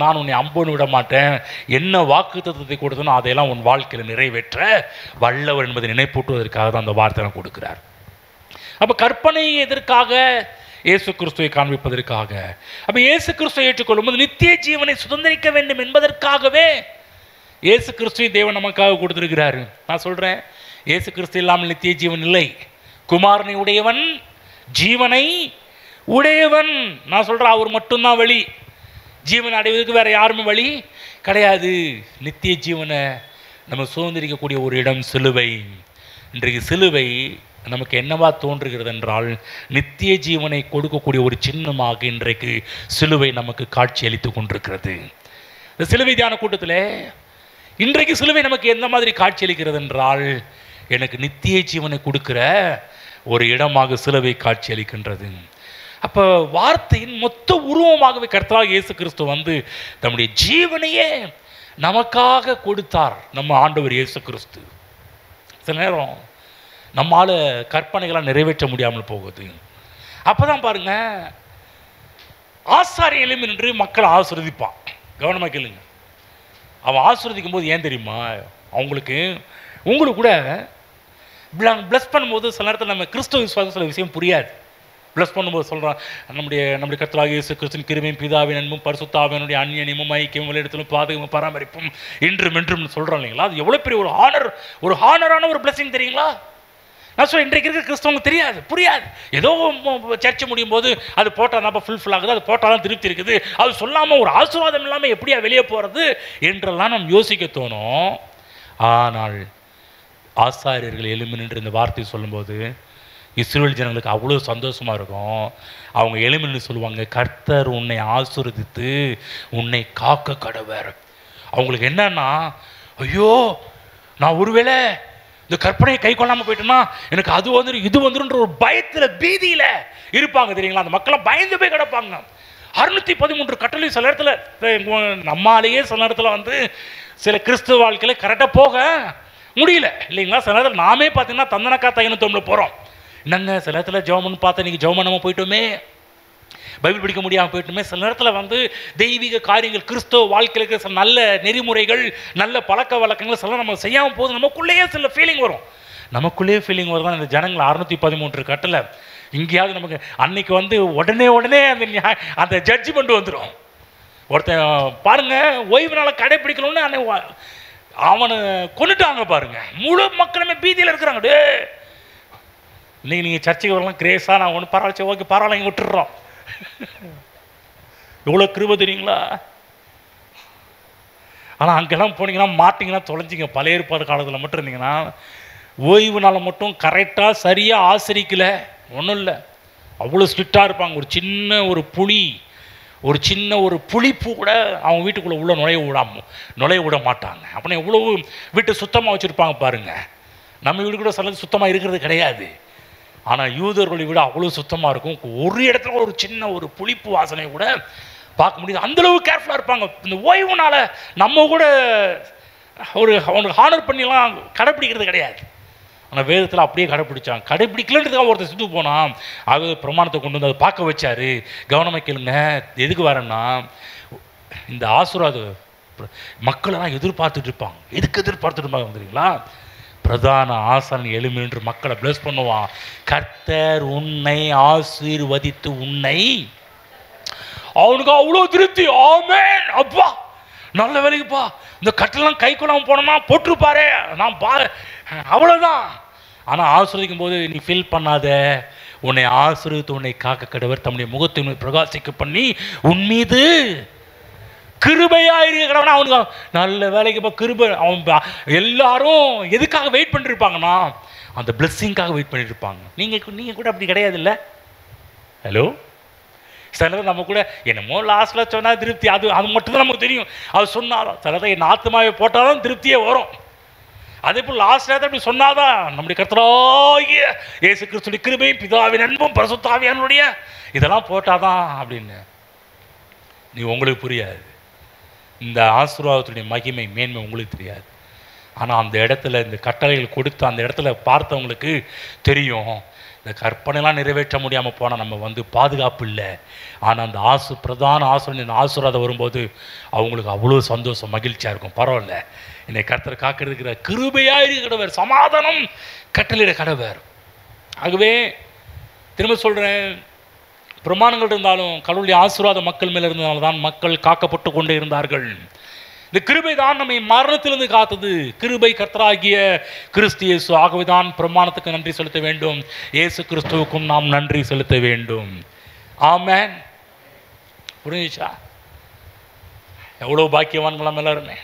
நான் உன்னை அம்போன்னு விட மாட்டேன். என்ன வாக்குத்தத்தத்தை கொடுத்தனோ அதையெல்லாம் உன் வாழ்க்கையில் நிறைவேற்ற வல்லவர் என்பதை நினைப்பூட்டுவதற்காக தான் அந்த வார்த்தை கொடுக்கிறார். அப்போ கற்பனை எதற்காக? இயேசு கிறிஸ்துவை காண்பிப்பதற்காக. அப்போ இயேசு கிறிஸ்துவை ஏற்றுக்கொள்ளும் போது நித்திய ஜீவனை சுதந்திரிக்க வேண்டும் என்பதற்காகவே இயேசு கிறிஸ்துவை தேவன் நமக்காக கொடுத்திருக்கிறாரு. நான் சொல்கிறேன், இயேசு கிறிஸ்து இல்லாமல் நித்திய ஜீவன் இல்லை. குமாரனை உடையவன் ஜீவனை உடையவன். நான் சொல்கிறேன், அவர் மட்டும்தான் வழி. ஜீவனை அடைவதற்கு வேற யாருமே வழி கிடையாது. நித்திய ஜீவனை நம்ம சுதந்திரிக்கக்கூடிய ஒரு இடம் சிலுவை. இன்றைக்கு சிலுவை நமக்கு என்னவா தோன்றுகிறது என்றால், நித்திய ஜீவனை கொடுக்கக்கூடிய ஒரு சின்னமாக இன்றைக்கு சிலுவை நமக்கு காட்சி அளித்து கொண்டிருக்கிறது. இந்த சிலுவை தியான கூட்டத்தில் இன்றைக்கு சிலுவை நமக்கு எந்த மாதிரி காட்சி அளிக்கிறது என்றால், எனக்கு நித்திய ஜீவனை கொடுக்கிற ஒரு இடமாக சிலுவை காட்சி அளிக்கின்றது. அப்போ வார்த்தையின் மொத்த உருவமாகவே கர்த்தராகிய இயேசு கிறிஸ்து வந்து தம்முடைய ஜீவனையே நமக்காக கொடுத்தார். நம்ம ஆண்டவர் இயேசு கிறிஸ்து. சில நேரம் நம்மால் கற்பனைகளாக நிறைவேற்ற முடியாமல் போகுது. அப்போ தான் பாருங்க, ஆசாரியன் நின்று மக்களை ஆசீர்வதிப்பான். கவனமாக கேளுங்க. அவன் ஆசீர்வதிக்கும் போது ஏன் தெரியுமா, உங்களுக்கு கூட பிளஸ் பண்ணும்போது சில நேரத்தில் நம்ம கிறிஸ்துவ விசுவாசம் சில விஷயம் புரியாது. பிளஸ் பண்ணும்போது சொல்கிறான், நம்முடைய கர்த்தராகிய இயேசு கிறிஸ்துவின் கிருபையும் பிதாவின் அன்பும் பரிசுத்த ஆவியானுடைய அந்நியமும் ஐக்கியமும் வெளியிடத்திலும் பாதுகாப்பும் பராமரிப்பும் இன்றும் என்றும் சொல்கிறோம் இல்லைங்களா? அது எவ்வளோ பெரிய ஒரு ஹானரான ஒரு பிளஸிங் தெரியுங்களா? நான் சொல்ல, இன்றைக்கு இருக்க கிறிஸ்தவங்க தெரியாது, புரியாது. ஏதோ சர்ச்சை முடியும் போது அது போட்டால் தான் ஃபுல்ஃபில் ஆகுது, அது போட்டால் தான் திருப்தி இருக்குது, அது சொல்லாமல் ஒரு ஆசீர்வாதம் இல்லாமல் எப்படியா வெளியே போகிறது என்றெல்லாம் நம்ம யோசிக்க தோணும். ஆனால் ஆசாரியர்கள் எழும்பி நின்று இந்த வார்த்தையை சொல்லும்போது இஸ்ரவேல் ஜனங்களுக்கு அவ்வளோ சந்தோஷமாக இருக்கும். அவங்க எழும்பி நின்று சொல்லுவாங்க, கர்த்தர் உன்னை ஆசீர்வதித்து உன்னை காக்க கடவர். அவங்களுக்கு என்னன்னா, ஐயோ நான் ஒருவேளை இந்த கற்பனையை கை கொள்ளாமல் போயிட்டோன்னா எனக்கு அது வந்துடும் இது வந்துடும்ன்ற ஒரு பயத்தில் பீதியில் இருப்பாங்க தெரியுங்களா? அந்த மக்கள்லாம் பயந்து போய் கிடப்பாங்க. 613 கட்டளை சில நேரத்தில் நம்மாலேயே சில நேரத்தில் வந்து சில கிறிஸ்துவ வாழ்க்கையில் கரெக்டாக போக முடியல இல்லைங்களா? சில நேரத்தில் நாமே பார்த்தீங்கன்னா தந்தனக்கா தையனத்தோம்ல போகிறோம். என்னங்க சில நேரத்தில் ஜெபம்னு பார்த்தா இன்றைக்கி ஜெபம் நம்ம போயிட்டோமே, பைபிள் படிக்க முடியாமல் போயிட்டோமே. சில நேரத்தில் வந்து தெய்வீக காரியங்கள், கிறிஸ்தவ வாழ்க்கையில் இருக்கிற சில நல்ல நெறிமுறைகள், நல்ல பழக்க வழக்கங்கள் சில நம்ம செய்யாமல் போது நமக்குள்ளேயே சில ஃபீலிங் வரும். நமக்குள்ளேயே ஃபீலிங் வரும் தான் இந்த ஜனங்கள் 613 கட்டளை. இங்கேயாவது நமக்கு அன்னைக்கு வந்து உடனே அந்த ஜட்ஜ்மெண்ட் வந்துடும். ஒருத்தன் பாருங்க, ஓய்வு நாளை கடைப்பிடிக்கணும்னு அவனை கொண்டுட்டாங்க பாருங்க. முழு மக்களுமே பீதியில் இருக்கிறாங்க. டே இன்னைக்கு நீங்கள் சர்ச்சைக்கு வரலாம், கிரேஸாக நான் ஒன்று பரவாயில்ல, ஓகே பரவாயில்ல, இங்கே விட்டுடுறோம். எவ்வளோ கிருபை தெரியுங்களா? ஆனால் அங்கெல்லாம் போனீங்கன்னா மாட்டிங்கன்னா தொலைஞ்சிங்க. பழைய ஏற்பாடு காலத்தில் மட்டும் இருந்தீங்கன்னா ஓய்வு நாளை மட்டும் கரெக்டாக சரியாக ஆசிரிக்கலை, ஒன்றும் இல்லை, அவ்வளோ ஸ்ட்ரிக்டாக இருப்பாங்க. ஒரு சின்ன ஒரு புலி ஒரு சின்ன ஒரு புளிப்பு கூட அவங்க வீட்டுக்குள்ளே உள்ள நுழைய விட மாட்டாங்க. அப்படின்னா எவ்வளவு வீட்டை சுத்தமாக வச்சுருப்பாங்க பாருங்கள். நம்ம வீடு கூட சிலது சுத்தமாக இருக்கிறது கிடையாது. ஆனால் யூதர்களை விட அவ்வளோ சுத்தமாக இருக்கும். ஒரு இடத்துல ஒரு சின்ன ஒரு புளிப்பு வாசனை கூட பார்க்க முடியுது. அந்தளவு கேர்ஃபுல்லாக இருப்பாங்க. இந்த ஓய்வுனால நம்ம கூட அவனுக்கு ஹானர் பண்ணிலாம் கடைப்பிடிக்கிறது கிடையாது. ஆனால் வேதத்தில் அப்படியே கடைப்பிடிச்சாங்க. கடைப்பிடிக்கலன்றதுக்காக ஒருத்தர் செத்து போனான். அது பிரமாணத்தை கொண்டு வந்து அதை பார்க்க வச்சாரு. கவனமாக கேளுங்க, எதுக்கு வரேன்னா இந்த ஆசீர்வாத மக்களெல்லாம் எதிர்பார்த்துட்டு இருப்பாங்க. எதுக்கு எதிர்பார்த்துட்டு இருப்பாங்க தெரியுங்களா? பிரதான ஆசாரியன் எழும்பி நின்று மக்களை பிளஸ் பண்ணுவான். கர்த்தர் உன்னை ஆசீர்வதித்து உன்னை, அவனுக்கு அவ்வளோ திருப்தி. ஆமென், அப்பா நல்ல வேலைக்குப்பா, இந்த கட்டெல்லாம் கை கொள்ளாமல் போனோம்னா போட்டிருப்பாரு, நான் பாரு, அவ்வளோதான். ஆனால் ஆசீர்வதிக்கும் போது நீ ஃபீல் பண்ணாத, உன்னை ஆசீர்வதித்து உன்னை காக்க கடவர் தம்முடைய முகத்தை பிரகாசிக்க பண்ணி உன் மீது கிருபையாக இருக்கிறவனா. அவனுக்கு நல்ல வேலைக்கு இப்போ கிருபை. அவன் எல்லாரும் எதுக்காக வெயிட் பண்ணிருப்பாங்கன்னா அந்த பிளெஸ்ஸிங்காக வெயிட் பண்ணிட்டு இருப்பாங்க. நீங்கள் கூட அப்படி கிடையாது இல்லை? ஹலோ, சிலர் நம்ம கூட என்னமோ லாஸ்ட்டில் சொன்னால் திருப்தி, அது மட்டும்தான் நமக்கு தெரியும். அது சொன்னாலும் சிலதை என் ஆத்மாவை போட்டாலும் திருப்தியே வரும். அதே போல் லாஸ்ட் நேரத்தை அப்படி சொன்னாதான் நம்முடைய கர்த்தராகிய இயேசு கிறிஸ்துவின் கிருபையும் பிதாவின் அன்பும் பரிசுத்த ஆவியானவருடைய இதெல்லாம் போட்டாதான் அப்படின்னு நீ உங்களுக்கு புரியாது. இந்த ஆசீர்வாதத்துடைய மகிமை மேன்மை உங்களுக்கு தெரியாது. ஆனால் அந்த இடத்துல இந்த கட்டளைகள் கொடுத்து அந்த இடத்துல பார்த்தவங்களுக்கு தெரியும். இந்த கற்பனைலாம் நிறைவேற்ற முடியாமல் போனால் நம்ம பாதுகாப்பு இல்லை. ஆனால் அந்த பிரதான ஆசீர்வாதம் வரும்போது அவங்களுக்கு அவ்வளோ சந்தோஷம் மகிழ்ச்சியாக இருக்கும். பரவாயில்ல, என்னை கர்த்தர் காக்கிறதுக்கிற கிருபையாக இருக்கிறவர், சமாதானம் கட்டளையிட கடவர். ஆகவே திரும்ப சொல்கிறேன், பிரமாணங்கள் இருந்தாலும் கடவுளுடைய ஆசீர்வாத மக்கள் மேலே இருந்ததால் தான் மக்கள் காக்கப்பட்டு கொண்டே இருந்தார்கள். இந்த கிருபை தான் நம்மை மரணத்திலிருந்து காத்தது. கிருபை கர்த்தராகிய கிறிஸ்து இயேசு. ஆகவே தான் பிரமாணத்துக்கு நன்றி செலுத்த வேண்டும், இயேசு கிறிஸ்துவுக்கும் நாம் நன்றி செலுத்த வேண்டும். ஆமென். புரிஞ்சுச்சா? எவ்வளோ பாக்கியவான்களாம் எல்லாருமே.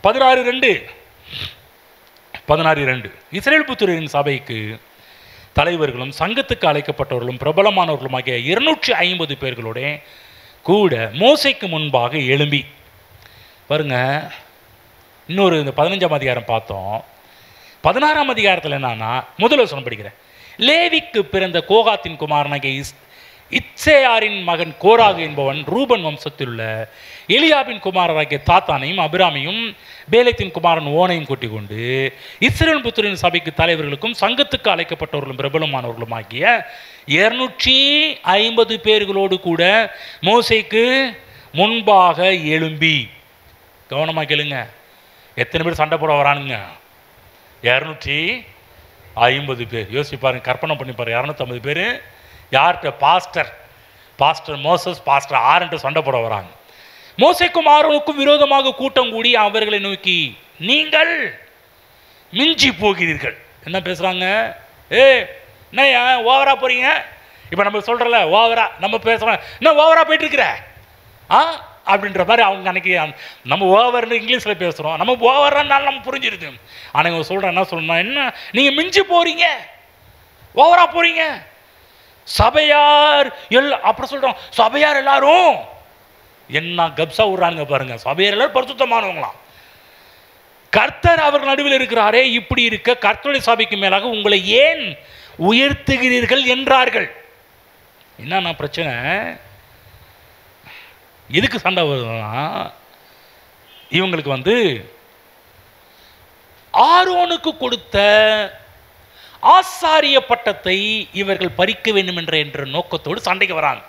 16:2 இஸ்ரேல் புத்திரரின் சபைக்கு தலைவர்களும் சங்கத்துக்கு அழைக்கப்பட்டவர்களும் பிரபலமானவர்களுமாகிய 250 பேர்களோட கூட மோசைக்கு முன்பாக எழும்பி பாருங்க. இன்னொரு இந்த 15ஆம் அதிகாரம் பார்த்தோம். 16ஆம் அதிகாரத்தில் என்னன்னா, முதல்ல சொன்ன படிக்கிறேன். லேவிக்கு பிறந்த கோகாத்தின் குமாரனாகிய இத்சேயாரின் மகன் கோராகு என்பவன் ரூபன் வம்சத்தில் உள்ள எலியாபின் குமாரராகிய தாத்தானையும் அபிராமையும் பேலத்தின் குமாரன் ஓனையும் கூட்டிக் கொண்டு இஸ்ரேல் புத்திரரின் சபைக்கு தலைவர்களுக்கும் சங்கத்துக்கு அழைக்கப்பட்டவர்களும் பிரபலமானவர்களும் ஆகிய 250 பேர்களோடு கூட மோசைக்கு முன்பாக எழும்பி. கவனமாக கேளுங்க, எத்தனை பேர் சண்டை போட வரானுங்க? 250 பேர். யோசிச்சு பாருங்க, கற்பனை பண்ணி பாருங்க. 250 பேர் யார்கிட்ட? பாஸ்டர் மோசஸ், பாஸ்டர் ஆரன்ட்டு சண்டை போட வராங்க. மோசைக்கும் ஆரோனுக்கும் விரோதமாக கூட்டம் கூடி அவர்களை நோக்கி, நீங்கள் மிஞ்சி போகிறீர்கள். என்ன பேசுகிறாங்க? என்ன ஓவரா போறீங்க? இப்போ நம்ம சொல்கிறல ஓவரா நம்ம பேசுகிறோம், என்ன ஓவரா போயிட்டு இருக்கிற அப்படின்ற மாதிரி அவங்க அன்னைக்கு நம்ம ஓவர்னு இங்கிலீஷில் பேசுகிறோம். நம்ம ஓவர்னாலும் நம்ம புரிஞ்சிருது. ஆனால் இவங்க சொல்கிறேன் என்ன சொல்லணும், என்ன நீங்கள் மிஞ்சி போகிறீங்க, ஓவரா போகிறீங்க. சபையார் அப்புறம் சொல்கிறோம், சபையார் எல்லாரும் என்ன கப்சா விடுறாங்க பாருங்க. சபையார் எல்லாரும் பரிசுத்தமானவங்களாம். கர்த்தர் அவர்கள் நடுவில் இருக்கிறாரே, இப்படி இருக்க கர்த்தருடைய சபைக்கு மேலாக உங்களை ஏன் உயர்த்துகிறீர்கள் என்றார்கள். என்னன்னா பிரச்சனை? எதுக்கு சண்டை வருதுன்னா, இவங்களுக்கு ஆரோனுக்கு கொடுத்த ஆசாரிய பட்டத்தை இவர்கள் பறிக்க வேண்டும் என்ற நோக்கத்தோடு சண்டைக்கு வராங்க.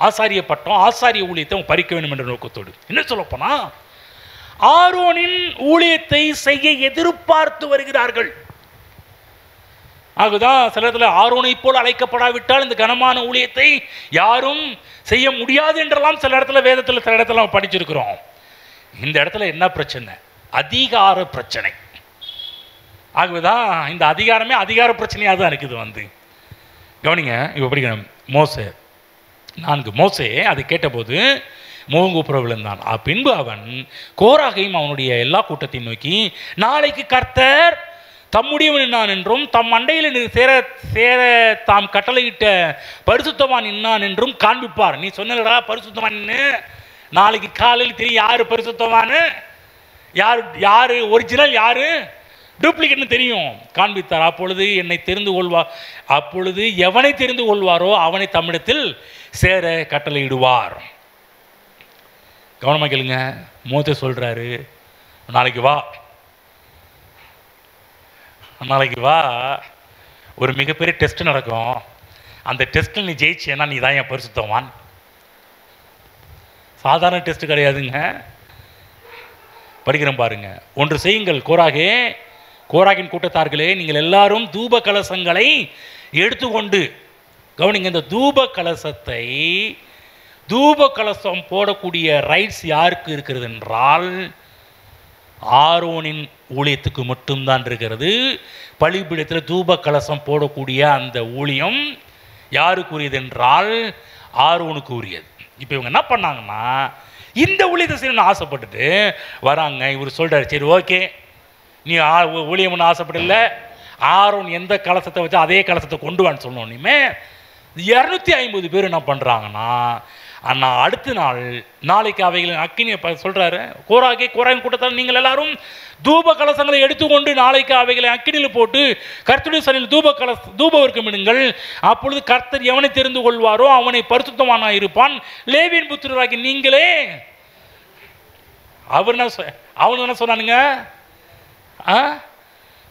ஆசாரிய பட்டம், ஆசாரிய ஊழியத்தை பறிக்க வேண்டும் என்ற நோக்கத்தோடு. என்ன சொல்ல போனா, ஆரோனின் ஊழியத்தை செய்ய எதிர்பார்த்து வருகிறார்கள். ஆகுதான் சில இடத்துல ஆரோனை போல் அழைக்கப்படாவிட்டால் இந்த கனமான ஊழியத்தை யாரும் செய்ய முடியாது என்றெல்லாம் சில இடத்துல வேதத்தில் சில இடத்துல நம்ம படிச்சிருக்கிறோம். இந்த இடத்துல என்ன பிரச்சனை? அதிகார பிரச்சனை. ஆகவேதான் இந்த அதிகாரமே அதிகார பிரச்சனையாக தான் இருக்குது. கவனிங்க, இப்போ படிக்கணும். மோசே அதை கேட்டபோது முகங்குப்புற விழுந்தான். பின்பு அவன் கோராகையும் அவனுடைய எல்லா கூட்டத்தையும் நோக்கி, நாளைக்கு கர்த்தர் தம்முடையவன் இன்னான் என்றும் தம் அண்டையில் சேர சேர தாம் கட்டளையிட்ட பரிசுத்தவான் இன்னான் என்றும் காண்பிப்பார். நீ சொன்னடா பரிசுத்தவான், நாளைக்கு காலையில் தெரியும் யாரு பரிசுத்தவான், யாரு ஒரிஜினல், யாரு டூப்ளிகேட்னு தெரியும், காண்பித்தார். அப்பொழுது என்னை தெரிந்து கொள்வார், அப்பொழுது எவனை தெரிந்து கொள்வாரோ அவனை தம்மிடத்தில் சேர கட்டளையிடுவார். கவனமாக கேளுங்க. மோசே சொல்றாரு, நாளைக்கு வா, நாளைக்கு வா, ஒரு மிகப்பெரிய டெஸ்ட் நடக்கும், அந்த டெஸ்ட்டில் நீ ஜெயிச்சேன்னா நீ தான் என் பரிசுத்தவான். சாதாரண டெஸ்ட் கிடையாதுங்க. படிக்கிறேன் பாருங்க. ஒன்று செய்யுங்கள், கோராகின் கூட்டத்தார்களே, நீங்கள் எல்லாரும் தூப கலசங்களை எடுத்துக்கொண்டு, கவனிங்க, இந்த தூப கலசம் போடக்கூடிய ரைட்ஸ் யாருக்கு இருக்கிறது என்றால் ஆரோனின் ஊழியத்துக்கு மட்டும்தான் இருக்கிறது. பலிபீடத்தில் தூப கலசம் போடக்கூடிய அந்த ஊழியம் யாருக்குரியது என்றால் ஆரோனுக்கு உரியது. இப்போ இவங்க என்ன பண்ணாங்கன்னா, இந்த ஊழியத்தை செய்யணும்னு ஆசைப்பட்டுட்டு வராங்க. இவர் சொல்றாரு, சரி ஓகே, நீ ஊழியம்னு ஆசைப்படல, ஆரோன் எந்த கலசத்தை வச்சு அதே கலசத்தை கொண்டு வான்னு சொன்னோன்னுமே 250 பேர் என்ன பண்ணுறாங்கன்னா, ஆனால் அடுத்த நாளைக்கு அவைகளை அக்கினியை சொல்கிறாரு, கோராகின் கூட்டத்தால் நீங்கள் எல்லாரும் தூப கலசங்களை எடுத்துக்கொண்டு நாளைக்கு அவைகளை அக்கினியில் போட்டு கர்த்தருடைய சன்னிதியில் தூப வர்க்கமிடுங்கள். அப்பொழுது கர்த்தர் எவனை தெரிந்து கொள்வாரோ அவனை பரிசுத்தவானா இருப்பான். லேவியின் புத்திரராகி நீங்களே, அவனு என்ன சொன்னானுங்க,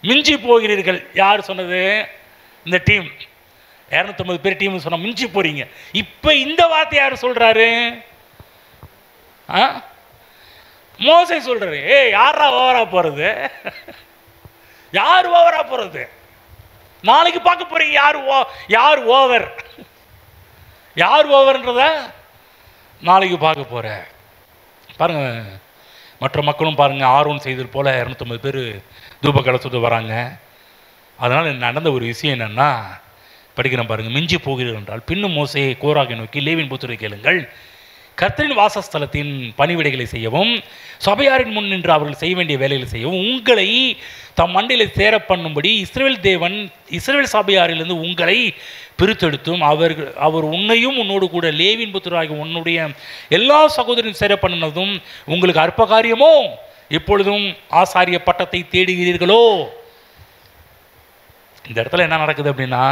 மிஞ்சி போகிறீர்கள். யார் சொன்னது? இந்த டீம் 250 பேர் டீம் சொன்ன மிஞ்சி போறீங்க. இப்ப இந்த வார்த்தை யார் சொல்றாரு? மோசே சொல்றாரு. யாரா ஓவரா போறது? யார் ஓவரா போறது? நாளைக்கு பார்க்க போறீங்க யார் ஓவர், யார் ஓவர்ன்றத நாளைக்கு பார்க்க போற. பாருங்க, மற்ற மக்களும் பாருங்க, ஆர்வம் செய்தது போல 250 பேர் தூப கலசத்து வராங்க. அதனால நடந்த ஒரு விஷயம் என்னன்னா, படிக்கிறேன் பாருங்க. மிஞ்சி போகிறீர்கள் என்றால் பின்னும் மோசே கோராகை நோக்கி, லேவியின் புத்திரரை கேளுங்கள், கர்த்தரின் வாசஸ்தலத்தின் பணிவிடைகளை செய்யவும் சபையாரின் முன் நின்று அவர்கள் செய்ய வேண்டிய வேலைகளை செய்யவும் உங்களை தம் மண்டையில் சேர பண்ணும்படி இஸ்ரவேல் சபையாரிலிருந்து உங்களை பிரித்தெடுத்தும் அவர் உன்னையும் உன்னோடு கூட லேவியின் புத்திரராகி உன்னுடைய எல்லா சகோதரின் சேர பண்ணினதும் உங்களுக்கு அற்ப காரியமோ? இப்பொழுதும் ஆசாரிய பட்டத்தை தேடுகிறீர்களோ? இந்த இடத்துல என்ன நடக்குது அப்படின்னா,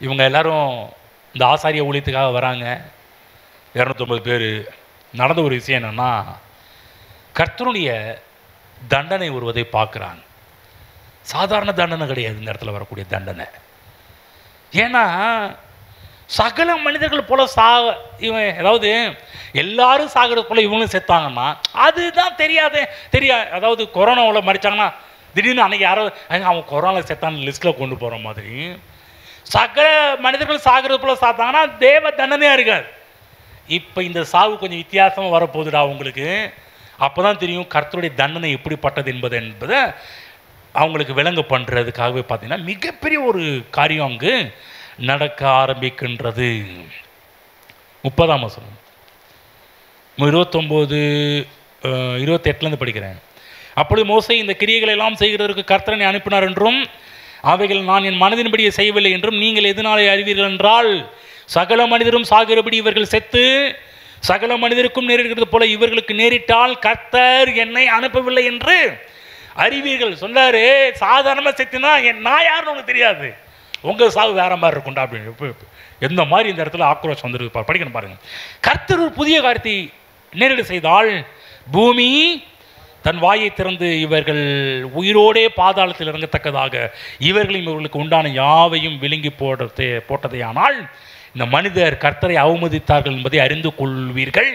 இவங்க எல்லாரும் இந்த ஆசாரிய ஊழியத்துக்காக வராங்க. 250 பேர். நடந்த ஒரு விஷயம் என்னன்னா, கர்த்தருடைய தண்டனை வருவதை பார்க்குறாங்க. சாதாரண தண்டனை கிடையாது இந்த இடத்துல வரக்கூடிய தண்டனை. ஏன்னா சகல மனிதர்கள் போல இவன், அதாவது எல்லாரும் சாகிறது போல இவங்களும் செத்தாங்கன்னா அதுதான் அதாவது கொரோனாவில் மறிச்சாங்கன்னா திடீர்னு அன்னைக்கு யாரோ அவன் கொரோனாவில் செத்தான்னு லிஸ்ட்டில் கொண்டு போகிற மாதிரி சகல மனிதர்கள் சாகிறது போல சாத்தாங்கன்னா தேவ தண்டனையாக இருக்காது. இப்போ இந்த சாவு கொஞ்சம் வித்தியாசமாக வரப்போகுதுடா உங்களுக்கு. அப்போ தான் தெரியும் கர்த்தருடைய தண்டனை எப்படிப்பட்டது என்பதை அவங்களுக்கு விளங்க பண்ணுறதுக்காகவே பார்த்தீங்கன்னா மிகப்பெரிய ஒரு காரியம் அங்கு நடக்க ஆரம்பிக்கின்றது. 30ஆம் வசனம் 29-28 படிக்கிறேன். அப்பொழுது மோசே இந்த கிரியைகளை எல்லாம் செய்கிறதற்கு கர்த்தரனை அனுப்பினார் என்றும் அவைகள் நான் என் மனதின்படியே செய்யவில்லை என்றும் நீங்கள் எதனாலே அறிவீர்கள் என்றால், சகல மனிதரும் சாகிறபடி இவர்கள் செத்து சகல மனிதருக்கும் நேரிடுகிறது போல இவர்களுக்கு நேரிட்டால் கர்த்தர் என்னை அனுப்பவில்லை என்று அறிவீர்கள். சொன்னாரு, சாதாரணமாக செத்துனா நான் யாருன்னு உங்களுக்கு தெரியாது, உங்கள் சாவு வேற மாதிரி இருக்கும்டா அப்படின்னு. எந்த மாதிரி இந்த இடத்துல ஆக்ரோஷம் வந்துருக்கு படிக்கணும் பாருங்க. கர்த்தர் ஒரு புதிய காரியத்தை நேரிட செய்தால் பூமி தன் வாயை திறந்து இவர்கள் உயிரோடே பாதாளத்தில் இறங்கத்தக்கதாக இவர்களுக்கு உண்டான யாவையும் விழுங்கி போட்டதையானால் இந்த மனிதர் கர்த்தரை அவமதித்தார்கள் என்பதை அறிந்து கொள்வீர்கள்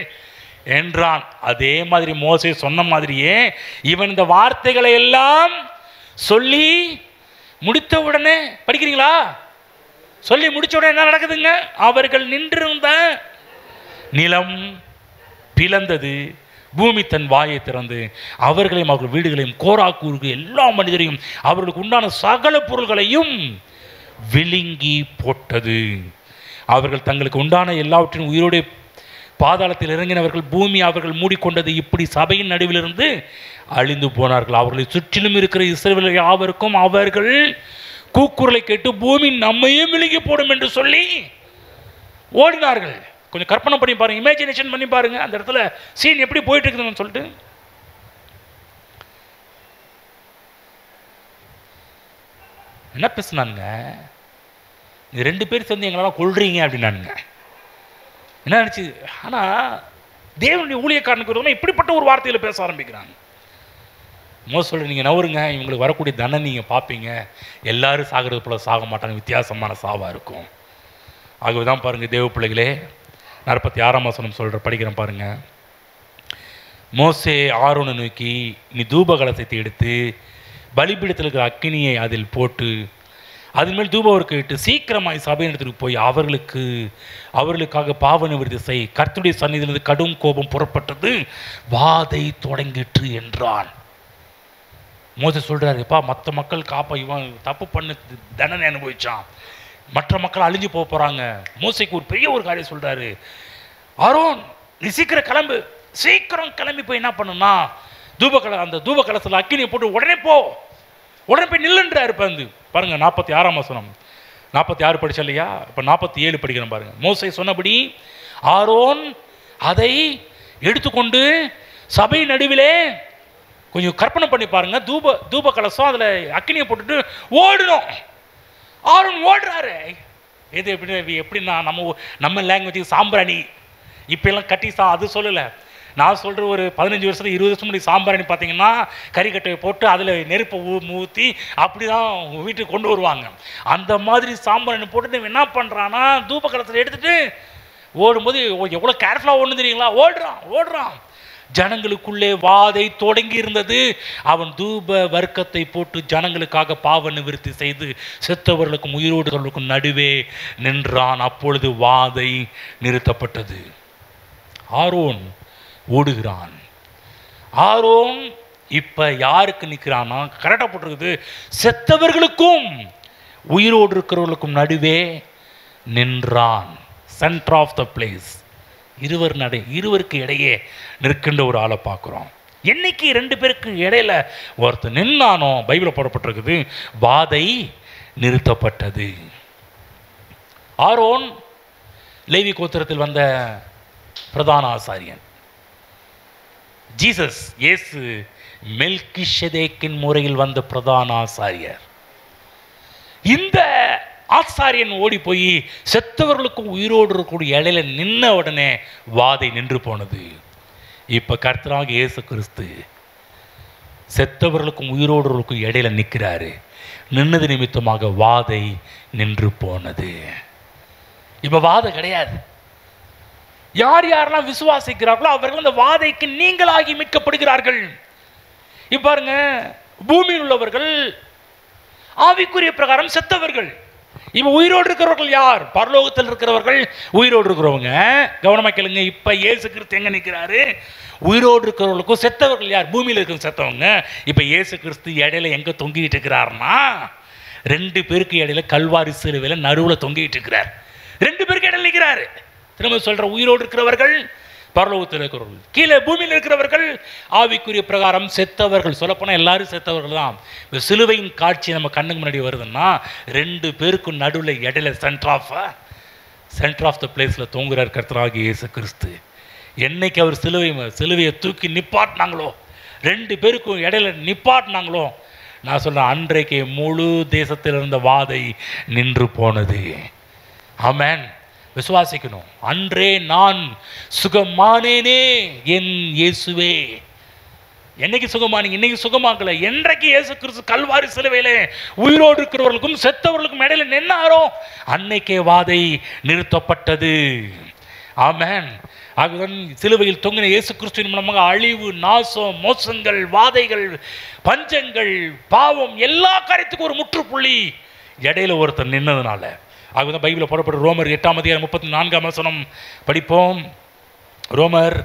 என்றான். அதே மாதிரி மோசே சொன்ன மாதிரியே இவன் இந்த வார்த்தைகளை எல்லாம் சொல்லி முடித்த உடனே, படிக்கிறீங்களா? சொல்லி முடிச்ச உடனே என்ன நடக்குதுங்க? அவர்கள் நின்றிருந்த நிலம் பிளந்தது, பூமி தன் வாயை திறந்து அவர்களையும் அவர்கள் வீடுகளையும் கோராக்கூருக்கு எல்லா மனிதரையும் அவர்களுக்கு உண்டான சகல பொருள்களையும் விழுங்கி போட்டது. அவர்கள் தங்களுக்கு உண்டான எல்லாவற்றையும் உயிரோடு பாதாளத்தில் இறங்கினவர்கள் பூமி அவர்கள் மூடிக்கொண்டது. இப்படி சபையின் நடுவிலிருந்து அழிந்து போனார்கள். அவர்களை சுற்றிலும் இருக்கிற இஸ்ரவேலர் யாவருக்கும் அவர்கள் கூக்குரலை கேட்டு பூமி நம்மையே விழுங்கி போடும் என்று சொல்லி ஓடினார்கள். கொஞ்சம் கற்பனை பண்ணி பாருங்க, இமேஜினேஷன் பண்ணி பாருங்க அந்த இடத்துல சீன் எப்படி போயிட்டு இருக்குதுன்னு சொல்லிட்டு. என்ன பேசுனானுங்க, இது 2 பேர் சேர்ந்து எங்களெல்லாம் கொள்றீங்க அப்படின்னானுங்க. என்ன நினச்சி, ஆனால் தேவனுடைய ஊழியக்காரனுக்கு வருவா இப்படிப்பட்ட ஒரு வார்த்தையில் பேச ஆரம்பிக்கிறாங்க. மோசம் நீங்கள் நவருங்க, இவங்களுக்கு வரக்கூடிய தண்டனை நீங்கள் பார்ப்பீங்க, எல்லாரும் சாகிறது போல சாக மாட்டாங்க, வித்தியாசமான சாவாக இருக்கும். ஆகவே தான் பாருங்கள் தேவ பிள்ளைகளே, 46ஆம் வசனம் சொல்கிற படிக்கிறேன் பாருங்கள். மோசே ஆரோனை நோக்கி, நீ தூப கலசத்தை எடுத்து பலிபீடத்தில் இருக்கிற அக்கினியை அதில் போட்டு அதன் மேல் தூபவருக்கு இட்டு சீக்கிரமாய் சபையின் இடத்துக்கு போய் அவர்களுக்காக பாவ நிவர்த்தி செய். கர்த்தருடைய சந்நிதியிலிருந்து கடும் கோபம் புறப்பட்டது, வாதை தொடங்கிற்று என்றான். மோசே சொல்றாரு, எப்பா மற்ற மக்கள் இவன் தப்பு பண்ண தண்டனை அனுபவிச்சான், மற்ற மக்கள் அழிஞ்சு போகிறாங்க. மோசைக்கு ஒரு பெரிய ஒரு காரியம் சொல்றாரு, ஆரோன் நீ சீக்கிரம் கிளம்பு, சீக்கிரம் கிளம்பி போய் என்ன பண்ணுன்னா அந்த தூப கலசத்தில் அக்கினியை போட்டு உடனே போய் நில்லுன்றாரு. பாருங்க 46ஆம் வசனம், 46 படிச்சா இல்லையா, இப்போ 47 படிக்கிறேன் பாருங்க. மோசே சொன்னபடி ஆரோன் அதை எடுத்துக்கொண்டு சபை நடுவிலே, கொஞ்சம் கற்பனை பண்ணி பாருங்க, தூப கலசம் அதில் அக்கினியை போட்டுட்டு ஓடணும். ஆரோன் ஓடுறாரு. எது எப்படின்னா நம்ம லாங்குவேஜுக்கு சாம்பிராணி இப்பெல்லாம் கட்டி அது சொல்லலை. நான் சொல்கிற ஒரு 15 வருஷம் 20 வருஷம் முன்னாடி சாம்பிராணி பார்த்தீங்கன்னா கறிக்கட்டையை போட்டு அதில் நெருப்பை ஊற்றி அப்படி தான் வீட்டுக்கு கொண்டு வருவாங்க. அந்த மாதிரி சாம்பிராணி போட்டு என்ன பண்ணுறான்னா தூப கலசத்தை எடுத்துகிட்டு ஓடும்போது எவ்வளோ கேர்ஃபுல்லாக ஓடுன்னு தெரியுங்களா, ஓடுறான். ஜனங்களுக்குள்ளே வாதை தொடங்கி இருந்தது. அவன் தூப வர்க்கத்தை போட்டு ஜனங்களுக்காக பாவ நிவர்த்தி செய்து செத்தவர்களுக்கும் உயிரோடுகளுக்கும் நடுவே நின்றான். அப்பொழுது வாதை நிறுத்தப்பட்டது. ஆரோன் ஓடுகிறான். ஆரோன் இப்ப யாருக்கு நிற்கிறான்னா, கரெக்டாக போட்டிருக்குது, செத்தவர்களுக்கும் உயிரோடு இருக்கிறவர்களுக்கும் நடுவே நின்றான். Centre of the place. இருவருக்கு இடையே நிற்கின்ற ஒரு ஆளை பார்க்குறோம். என்னைக்கு 2 பேருக்கு இடையில ஒருத்தர் நின்னானோ பைபிளில் போடப்பட்டிருக்குது, வாதை நிறுத்தப்பட்டது. ஆரோன் லேவி கோத்திரத்தில் வந்த பிரதான ஆசாரியன். இயேசு மெல்கிஷேதேக்கின் முறையில் வந்த பிரதான ஆசாரியர். இந்த ஆசாரியன் ஓடி போய் செத்தவர்களுக்கும் உயிரோடு இருக்கக்கூடிய இடையில நின்ன உடனே வாதை நின்று போனது. இப்ப கர்த்தராக இயேசு கிறிஸ்து செத்தவர்களுக்கும் உயிரோடுக்கும் இடையில நிற்கிறாரு. நின்னது நிமித்தமாக வாதை நின்று போனது. இப்ப வாதை கிடையாது. யாரெல்லாம் விசுவாசிக்கிறார்களோ அவர்கள் அந்த வாதைக்கு நீங்களாகி மீட்கப்படுகிறார்கள். இப்ப பாருங்க, பூமியில் உள்ளவர்கள் ஆவிக்குரிய பிரகாரம் செத்தவர்கள். இப்ப உயிரோடு இருக்கிறவர்கள் யார்? பரலோகத்தில் இருக்கிறவர்கள் உயிரோடு இருக்கிறவங்க. கவனமா கேளுங்க. இப்ப இயேசு கிறிஸ்து எங்க நிற்கிறாரு? உயிரோடு இருக்கிறவர்களுக்கும் செத்தவர்கள் யார்? பூமியில் இருக்கிற செத்தவங்க. இப்ப இயேசு கிறிஸ்து இடையில எங்க தொங்கிட்டு இருக்கிறார்னா, 2 பேருக்கு இடையில கல்வாரி சிலுவையில நடுவுல தொங்கிட்டு இருக்கிறார். 2 பேருக்கு இடையில நிற்கிறாரு. திரும்ப சொல்ற, உயிரோடு இருக்கிறவர்கள் பரலோகத்தில் இருக்கிறவர்கள், கீழே பூமியில் இருக்கிறவர்கள் ஆவிக்குரிய பிரகாரம் செத்தவர்கள். சொல்லப்போனால் எல்லாரும் செத்தவர்கள் தான். இந்த சிலுவையின் காட்சி நம்ம கண்ணுக்கு முன்னாடி வருதுன்னா 2 பேருக்கும் நடுவில் இடையில சென்டர் ஆஃப் த பிளேஸில் தூங்குறார் கர்த்தராகிய இயேசு கிறிஸ்து. என்னைக்கு அவர் சிலுவையை தூக்கி நிப்பாட்டினாங்களோ, 2 பேருக்கும் இடையில நிப்பாட்டினாங்களோ, நான் சொல்றேன், அன்றைக்கு முழு தேசத்தில் இருந்த வாதை நின்று போனது. ஆமென். விசுவாசிக்கணும். அன்றே நான் சுகமானேனே என் இயேசுவே. என்னைக்கு சுகமானீங்க? இன்னைக்கு சுகமாக்கல. என்றைக்கு இயேசு கிறிஸ்து கல்வாரி சிலுவையிலே உயிரோடு இருக்கிறவர்களுக்கும் செத்தவர்களுக்கும் இடையில நின்னாரோ அன்னைக்கே வாதை நிறுத்தப்பட்டது. ஆமென். ஆகவே சிலுவையில் தொங்கின இயேசு கிறிஸ்துவின் மூலமாக அழிவு, நாசம், மோசங்கள், வாதைகள், பஞ்சங்கள், பாவம் எல்லா காரியத்துக்கும் ஒரு முற்றுப்புள்ளி இடையில ஒருத்தர் நின்னதுனால. ஆகவே பைபிளில் போடப்பட்ட ரோமர் 8ஆம் அதிகாரம் 34ஆம் வசனம் படிப்போம். ரோமர்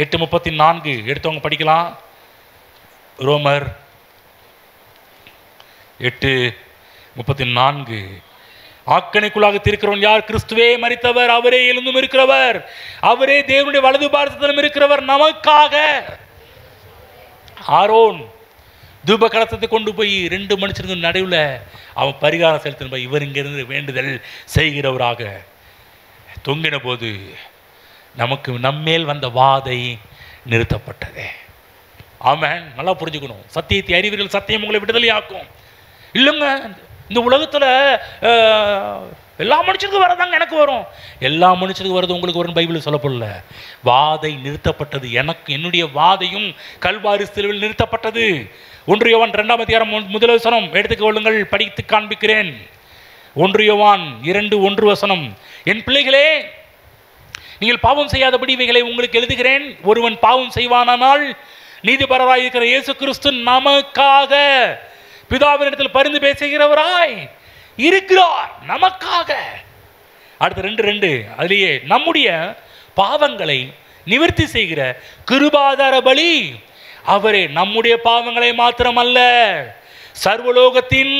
8:34 எடுத்தவங்க படிக்கலாம். ரோமர் 8:34. ஆக்கணைக்குள்ளாக திருக்கிறவன் யார்? கிறிஸ்துவே மரித்தவர், அவரே எழுந்தும் இருக்கிறவர், அவரே தேவனுடைய வலது பாரதத்திலும் இருக்கிறவர் நமக்காக. ஆரோன் தூப கலசத்தை கொண்டு போய் 2 மனுஷனுக்கு நடுவில் அவன் பரிகாரம் செலுத்தின போய் இவர் இங்கிருந்து வேண்டுதல் செய்கிறவராக தொங்கின போது நமக்கு நம்மேல் வந்த வாதை நிறுத்தப்பட்டது. ஆமென். நல்லா புரிஞ்சுக்கணும். சத்தியத்தை அறிவீர்கள், சத்தியம் உங்களை விடுதலையாக்கும். இல்லைங்க, இந்த உலகத்தில் எல்லா மனுஷனுக்கும் வரதாங்க எனக்கு வரும், எல்லா மனுஷனுக்கும் வருது உங்களுக்கு வரும் பைபிளில் சொல்லப்படல. வாதை நிறுத்தப்பட்டது. எனக்கு என்னுடைய வாதையும் கல்வாரி சிலுவையில் நிறுத்தப்பட்டது. 1 யோவான் 2ஆம் அதிகாரம் 1 வசனம் எடுத்துக்கொள்ளுங்கள், படித்து காண்பிக்கிறேன். 1 யோவான் 2:1 என் பிள்ளைகளே, நீங்கள் பாவம் செய்யாதபடி இவைகளை உங்களுக்கு எழுதுகிறேன். ஒருவன் பாவம் செய்வானால் நீதிபரராய் இருக்கிற இயேசு கிறிஸ்து நமக்காக பிதாவினிடத்தில் பரிந்து பேசுகிறவராய் இருக்கிறார். நமக்காக. அடுத்த 2:2 அதிலேயே நம்முடைய பாவங்களை நிவர்த்தி செய்கிற கிருபாதார பலி அவரே. நம்முடைய பாவங்களை மாத்திரமல்ல, சர்வலோகத்தின்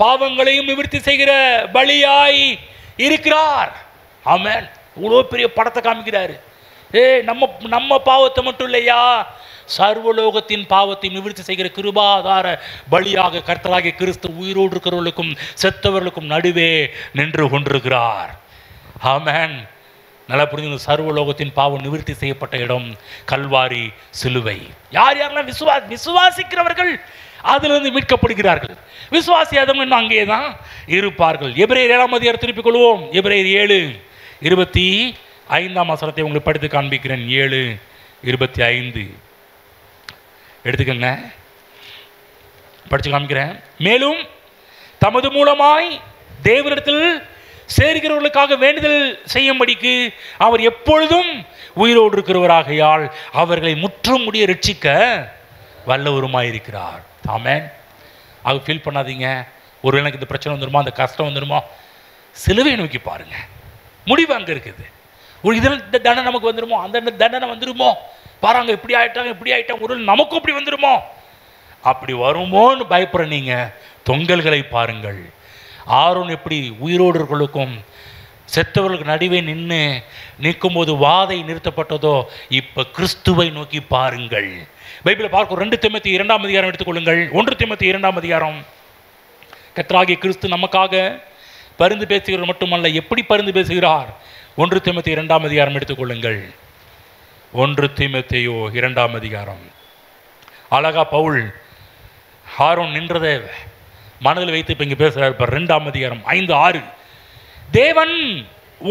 பாவங்களையும் நிவர்த்தி செய்கிற பலியாய் இருக்கிறார். ஆமென். இவ்வளோ பெரிய படத்தை காமிக்கிறாரு. நம்ம பாவத்தை மட்டும் இல்லையா, சர்வலோகத்தின் பாவத்தை நிவர்த்தி செய்கிற கிருபாதார பலியாக கர்த்தராகிய கிறிஸ்து உயிரோடு இருக்கிறவர்களுக்கும் செத்தவர்களுக்கும் நடுவே நின்று கொண்டிருக்கிறார். ஆமென். நல்லா புரிஞ்சுங்க. சர்வலோகத்தின் பாவம் நிவர்த்தி செய்யப்பட்ட இடம் கல்வாரி சிலுவை. யார் யாரெல்லாம் விசுவாசிக்கிறவர்கள் அதிலிருந்து மீட்கப்படுகிறார்கள். விசுவாசியாதவங்க இன்னும் அங்கே தான் இருப்பார்கள். எபிரேயர் 7ஆம் அதிகாரம் திருப்பிக் கொள்வோம். எபிரேயர் 7:25 வசனத்தை உங்களுக்கு படித்து காண்பிக்கிறேன். 7:25 எடுத்துக்கங்க, படித்து காமிக்கிறேன். மேலும் தமது மூலமாய் தேவனிடத்தில் சேர்கிறவர்களுக்காக வேண்டுதல் செய்யும்படிக்கு அவர் எப்பொழுதும் உயிரோடு இருக்கிறவராகையால் அவர்களை முற்றும் முடிய ரட்சிக்க வல்லவருமாயிருக்கிறார். ஆமென். அது ஃபீல் பண்ணாதீங்க. ஒரு எனக்கு இந்த பிரச்சனை வந்துருமா, அந்த கஷ்டம் வந்துருமா, சிலுவையை நோக்கி பாருங்க. முடிவு அங்கே இருக்குது. ஒரு இதில் இந்த தண்டனை நமக்கு வந்துருமோ, அந்த தண்டனை வந்துருமோ, பாருங்க இப்படி ஆயிட்டாங்க ஒரு நமக்கும் இப்படி வந்துருமோ, அப்படி வருமோன்னு பயப்படுற நீங்க தொங்கல்களை பாருங்கள். ஆரோன் எப்படி உயிரோடுகளுக்கும் செத்தவர்களுக்கு நடுவே நிற்கும்போது வாதை நிறுத்தப்பட்டதோ, இப்ப கிறிஸ்துவை நோக்கி பாருங்கள். பைபிளை பார்க்கும் 2 தீமோத்தேயு 2ஆம் அதிகாரம் எடுத்துக்கொள்ளுங்கள். 1 தீமோத்தேயு 2ஆம் அதிகாரம். கர்த்தராகிய கிறிஸ்து நமக்காக பரிந்து பேசுகிறது மட்டுமல்ல, எப்படி பரிந்து பேசுகிறார். 1 தீமோத்தேயு 2ஆம் அதிகாரம் எடுத்துக்கொள்ளுங்கள். 1 தீமோத்தேயு 2ஆம் அதிகாரம். அழகா பவுல் ஆரோன் நின்றதை மனதில் வைத்து இப்போ இங்கே பேசுகிறார். இப்போ 2ஆம் அதிகாரம் 5-6 தேவன்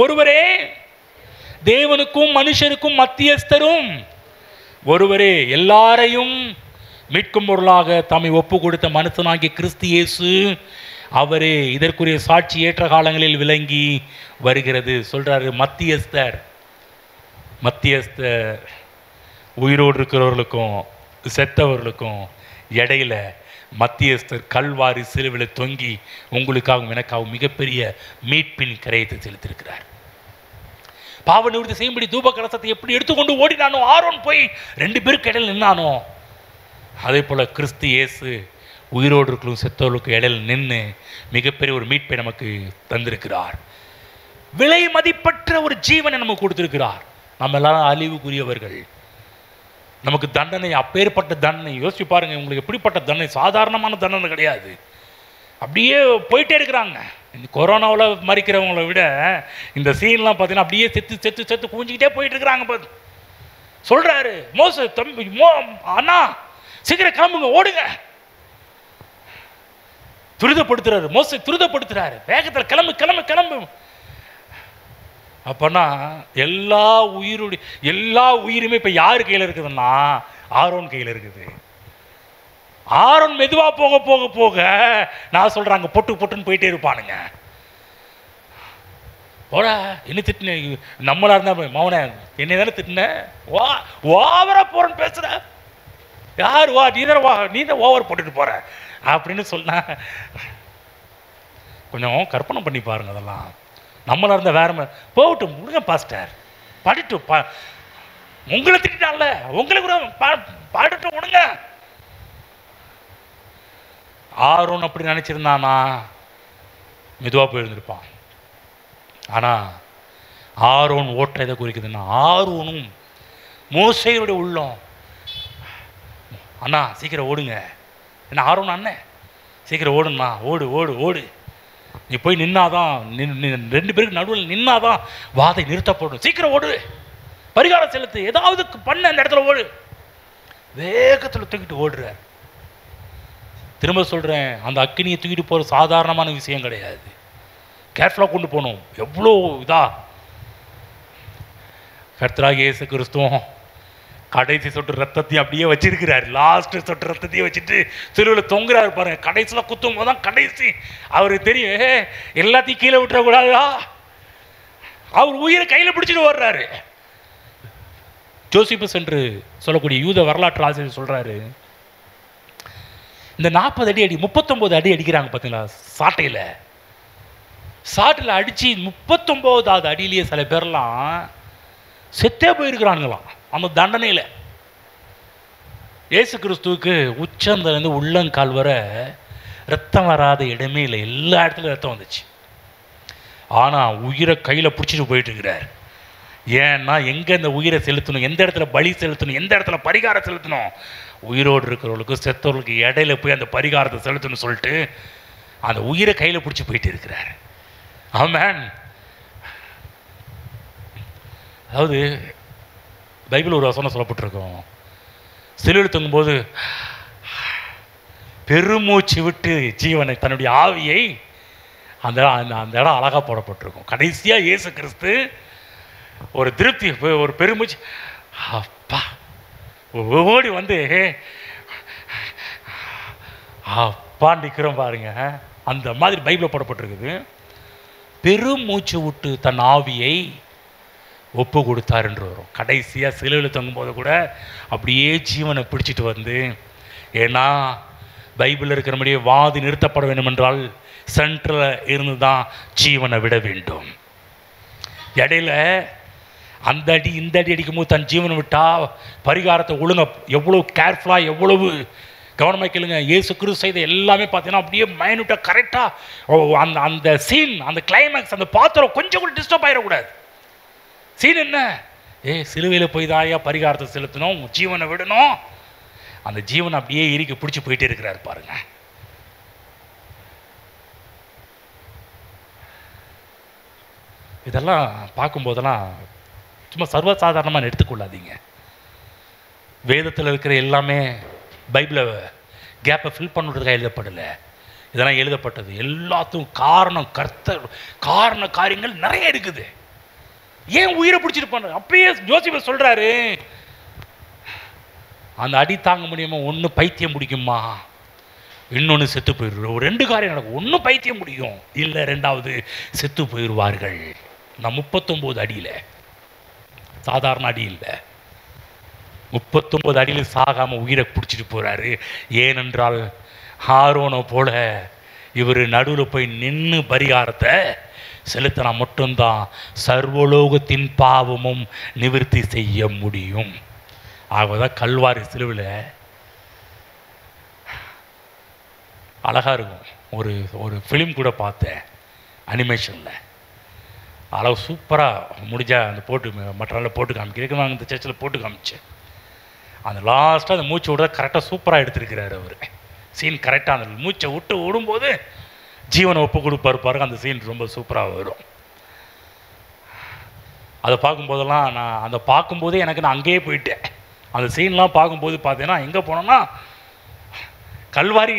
ஒருவரே, தேவனுக்கும் மனுஷருக்கும் மத்தியஸ்தரும் ஒருவரே, எல்லாரையும் மீட்கும் பொருளாக தம்மை ஒப்பு கொடுத்த மனுஷனாகிய கிறிஸ்து இயேசு அவரே இதற்குரிய சாட்சி ஏற்ற காலங்களில் விளங்கி வருகிறது சொல்றாரு. மத்தியஸ்தர் உயிரோடு இருக்கிறவர்களுக்கும் செத்தவர்களுக்கும் இடையில மத்தியஸ்தர் கல்வாரி சிலுவையில் தொங்கி உங்களுக்காகவும் எனக்காகவும் மிகப்பெரிய மீட்பின் கரையத்தை செலுத்தியிருக்கிறார். பாவ நிவர்த்தி செய்யும்படி தூப கலசத்தை எப்படி எடுத்துக்கொண்டு ஓடினானோ, ஆரோன் போய் 2 பேருக்கு இடையில் நின்னானோ, அதே போல கிறிஸ்து இயேசு உயிரோடு இருக்கிற செத்தவர்களுக்கு இடையில் நின்று மிகப்பெரிய ஒரு மீட்பை நமக்கு தந்திருக்கிறார். விலை மதிப்பற்ற ஒரு ஜீவனை நமக்கு கொடுத்திருக்கிறார். நம்ம எல்லாரும் அழிவுக்குரியவர்கள். நமக்கு தண்டனை, அப்பேற்பட்ட தண்டனை யோசிச்சு பாருங்க. உங்களுக்கு எப்படிப்பட்ட தண்டனை, சாதாரணமான தண்டனை கிடையாது. அப்படியே போயிட்டே இருக்கிறாங்க. இந்த கொரோனாவில் மறிக்கிறவங்கள விட இந்த சீன்லாம் பார்த்தீங்கன்னா அப்படியே செத்து குவிஞ்சிக்கிட்டே போயிட்டு இருக்கிறாங்க. சொல்றாரு மோசே, தம்பி அண்ணா சீக்கிரம் கிளம்புங்க, ஓடுங்க. துரிதப்படுத்துறாரு மோசே, துரிதப்படுத்துறாரு, வேகத்தில் கிளம்பு கிளம்பு கிளம்பு. அப்பனா எல்லா உயிருமே இப்ப யாரு கையில் இருக்குதுன்னா ஆரோன் கையில் இருக்குது. ஆரோன் மெதுவா போக போக போக நான் சொல்றாங்க பொட்டுன்னு போயிட்டே இருப்பானுங்க. போடா என்ன திட்டின, நம்மளா இருந்தா மௌன என்ன தானே திட்டின, ஓவரா போறன்னு பேசுற, யார் வா நீ தான் ஓவர் போட்டுட்டு போற அப்படின்னு சொன்ன. கொஞ்சம் கற்பனை பண்ணி பாருங்க. அதெல்லாம் நம்மளா இருந்தா வேற போகட்டும் விடுங்க பாஸ்டர், பாடிட்டு உங்களை திட்டான்ல உங்களுக்கு பாடிட்டு விடுங்க. ஆரோன் அப்படி நினைச்சிருந்தானா? மெதுவாக போயிருந்திருப்பான். ஆனால் ஆரோன் ஓட்ட எதை குறிக்குதுன்னா, ஆரோனும் மோசேயுடைய உள்ளம். அண்ணா சீக்கிரம் ஓடுங்க, என்ன ஆரோன் அண்ணன் சீக்கிரம் ஓடுண்ணா, ஓடு ஓடு ஓடு, நீ போய் நின்னாதான், ரெண்டு பேருக்கு நடுவில் நின்னாதான் வாதை நிறுத்தப்படும், சீக்கிரம் ஓடு, பரிகாரம் செலுத்து, ஏதாவது பண்ண அந்த இடத்துல ஓடு. வேகத்தில் தூக்கிட்டு ஓடுறார். திரும்ப சொல்கிறேன், அந்த அக்கினியை தூக்கிட்டு போகிற சாதாரணமான விஷயம் கிடையாது. கேர்ஃபுல்லாக கொண்டு போகணும். எவ்வளோ கர்த்தராகிய இயேசு கிறிஸ்துவும் கடைசி சொட்டு ரத்தத்தையும் அப்படியே வச்சிருக்கிறார். லாஸ்ட் சொட்டு ரத்தத்தையும் வச்சுட்டு சிலுவையில் தொங்குறாரு பாருங்க. கடைசியில் குத்தும் போது தான் கடைசி அவருக்கு தெரியும், எல்லாத்தையும் கீழே விட்டுறக்கூடாதா, அவர் உயிரை கையில் பிடிச்சிட்டு வர்றாரு. ஜோசிபஸ் என்று சொல்லக்கூடிய யூத வரலாற்று ஆசிரியர் சொல்றாரு, இந்த 40 அடி 39 அடி அடிக்கிறாங்க பார்த்தீங்களா சாட்டையில். சாட்டில் அடித்து 39வது அடியிலேயே சில பேர்லாம் செத்தே போயிருக்கிறானுங்களாம் அந்த தண்டனையில். இயேசு கிறிஸ்துவுக்கு உச்சந்தலேருந்து உள்ளங்கால் வர ரத்தம் வராத இடமே இல்லை, எல்லா இடத்துலையும் ரத்தம் வந்துச்சு. ஆனால் உயிரை கையில் பிடிச்சிட்டு போயிட்டு இருக்கிறார். ஏன்னா எங்கே இந்த உயிரை செலுத்தணும், எந்த இடத்துல பலி செலுத்தணும், எந்த இடத்துல பரிகாரம் செலுத்தணும், உயிரோடு இருக்கிறவர்களுக்கு செத்தவர்களுக்கு இடையில போய் அந்த பரிகாரத்தை செலுத்தணும்னு சொல்லிட்டு அந்த உயிரை கையில் பிடிச்சி போயிட்டு இருக்கிறார். ஆமென். அதாவது பைபிள் ஒரு வசனம் சொல்லப்பட்டிருக்கோம், சிலுவையில் தொங்கும்போது பெருமூச்சு விட்டு ஜீவனை தன்னுடைய ஆவியை அந்த அந்த இடம் அழகாக போடப்பட்டிருக்கும். கடைசியாக இயேசு கிறிஸ்து ஒரு திருப்தி, ஒரு பெருமூச்சு அப்பா ஓடி வந்து அப்பா நிற்கிறோம் பாருங்க. அந்த மாதிரி பைபிளில் போடப்பட்டிருக்குது. பெருமூச்சு விட்டு தன் ஆவியை ஒப்பு கொடுத்தார் என்று வரும். கடைசியாக சிலுவையில் தொங்கும்போது கூட அப்படியே ஜீவனை பிடிச்சிட்டு வந்து, ஏன்னா பைபிளில் இருக்கிறபடியே வாதி நிறுத்தப்பட வேண்டும் என்றால் சென்ட்ரலில் இருந்து தான் ஜீவனை விட வேண்டும். இடையில அந்த அடி இந்த அடி அடிக்கும்போது தன் ஜீவனை விட்டால் பரிகாரத்தை ஒழுங்க எவ்வளோ கேர்ஃபுல்லாக எவ்வளவு கவனமாக கேளுங்க. இயேசு கிறிஸ்து செய்த எல்லாமே பார்த்தீங்கன்னா அப்படியே மைனூட்டாக கரெக்டாக அந்த அந்த சீன், அந்த கிளைமேக்ஸ், அந்த பாத்திரம் கொஞ்சம் கூட டிஸ்டர்ப் ஆகிடக்கூடாது. சீன் என்ன, சிலுவையில் போய் தாயா பரிகாரத்தை செலுத்தணும், ஜீவனை விடணும். அந்த ஜீவனை அப்படியே இறுக்கி பிடிச்சி போயிட்டே இருக்கிறார் பாருங்க. இதெல்லாம் பார்க்கும்போதெல்லாம் சும்மா சர்வசாதாரணமாக எடுத்துக்கொள்ளாதீங்க. வேதத்தில் இருக்கிற எல்லாமே பைபிளை கேப்பை ஃபில் பண்ணுறதுக்காக எழுதப்படலை. இதெல்லாம் எழுதப்பட்டது எல்லாத்துக்கும் காரணம் காரண காரியங்கள் நிறைய இருக்குது. ஏன் உயிரை பிடிச்சிட்டு பண்ண? அப்பயே ஜோசிபஸ் சொல்றாரு, அந்த அடி தாங்க முடியுமா, ஒன்று பைத்தியம் பிடிக்குமா, இன்னொன்று செத்து போயிடுவோம். 2 காரியம் நடக்கும், ஒன்று பைத்தியம் முடியும், இல்லை 2வது செத்து போயிடுவார்கள். நான் 39 அடியில், சாதாரண அடி இல்லை, 39 அடியில் சாகாமல் உயிரை பிடிச்சிட்டு போகிறாரு. ஏனென்றால் ஆரோனை போல இவர் நடுவில் போய் நின்று பரிகாரத்தை செலுத்தினா மட்டும்தான் சர்வலோகத்தின் பாவமும் நிவர்த்தி செய்ய முடியும். ஆகதான் கல்வாரி சிலுவையில் அழகாக இருக்கும். ஒரு ஃபிலிம் கூட பார்த்தேன் அனிமேஷனில், அளவு சூப்பராக முடிஞ்சால் அந்த போட்டு மற்ற நாளில் போட்டு காமிக்கிறேன். நாங்கள் இந்த சர்ச்சில் போட்டு காமிச்சேன். அந்த லாஸ்ட்டாக அந்த மூச்சை விட கரெக்டாக சூப்பராக எடுத்துருக்கிறார் அவர். சீன் கரெக்டாக அந்த மூச்சை விட்டு விடும்போது ஜீவனை ஒப்பு கொடுப்பார் பாருங்க. அந்த சீன் ரொம்ப சூப்பராக வரும். அதை பார்க்கும்போதெல்லாம் நான் பார்க்கும்போதே எனக்கு நான் அங்கேயே போயிட்டேன். அந்த சீன்லாம் பார்க்கும்போது பார்த்தீங்கன்னா எங்கே போனோம்னா கல்வாரி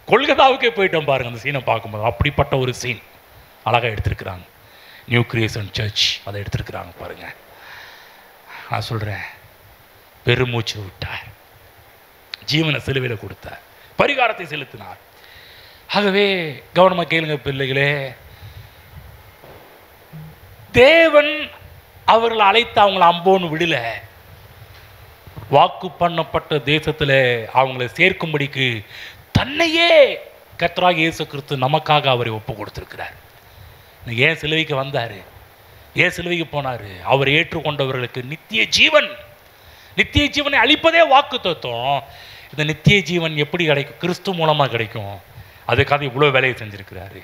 கொல்கத்தாவுக்கே போயிட்டோம் பாருங்கள். அந்த சீனை பார்க்கும்போது அப்படிப்பட்ட ஒரு சீன் அழகாக எடுத்திருக்கிறாங்க. நியூ கிரியேஷன் சர்ச் அதை எடுத்திருக்கிறாங்க பாருங்கள். நான் சொல்கிறேன், பெருமூச்சு விட்டார், ஜீவனை சிலுவையில் கொடுத்தார், பரிகாரத்தை செலுத்தினார். ஆகவே கவனமாக கேளுங்க பிள்ளைகளே, தேவன் அவர்களை அழைத்து அவங்கள அம்போன்னு விடல. வாக்கு பண்ணப்பட்ட தேசத்தில் அவங்களை சேர்க்கும்படிக்கு தன்னையே கர்த்தராகிய இயேசு கிறிஸ்து நமக்காக அவரை ஒப்பு கொடுத்திருக்கிறார். ஏன் சிலுவைக்கு வந்தார், ஏன் சிலுவைக்கு போனார்? அவர் ஏற்றுக்கொண்டவர்களுக்கு நித்திய ஜீவன், நித்திய ஜீவனை அளிப்பதே வாக்கு தத்துவம். இந்த நித்திய ஜீவன் எப்படி கிடைக்கும்? கிறிஸ்து மூலமாக கிடைக்கும். அதுக்காக இவ்வளோ வேலையை செஞ்சுருக்கிறாரு.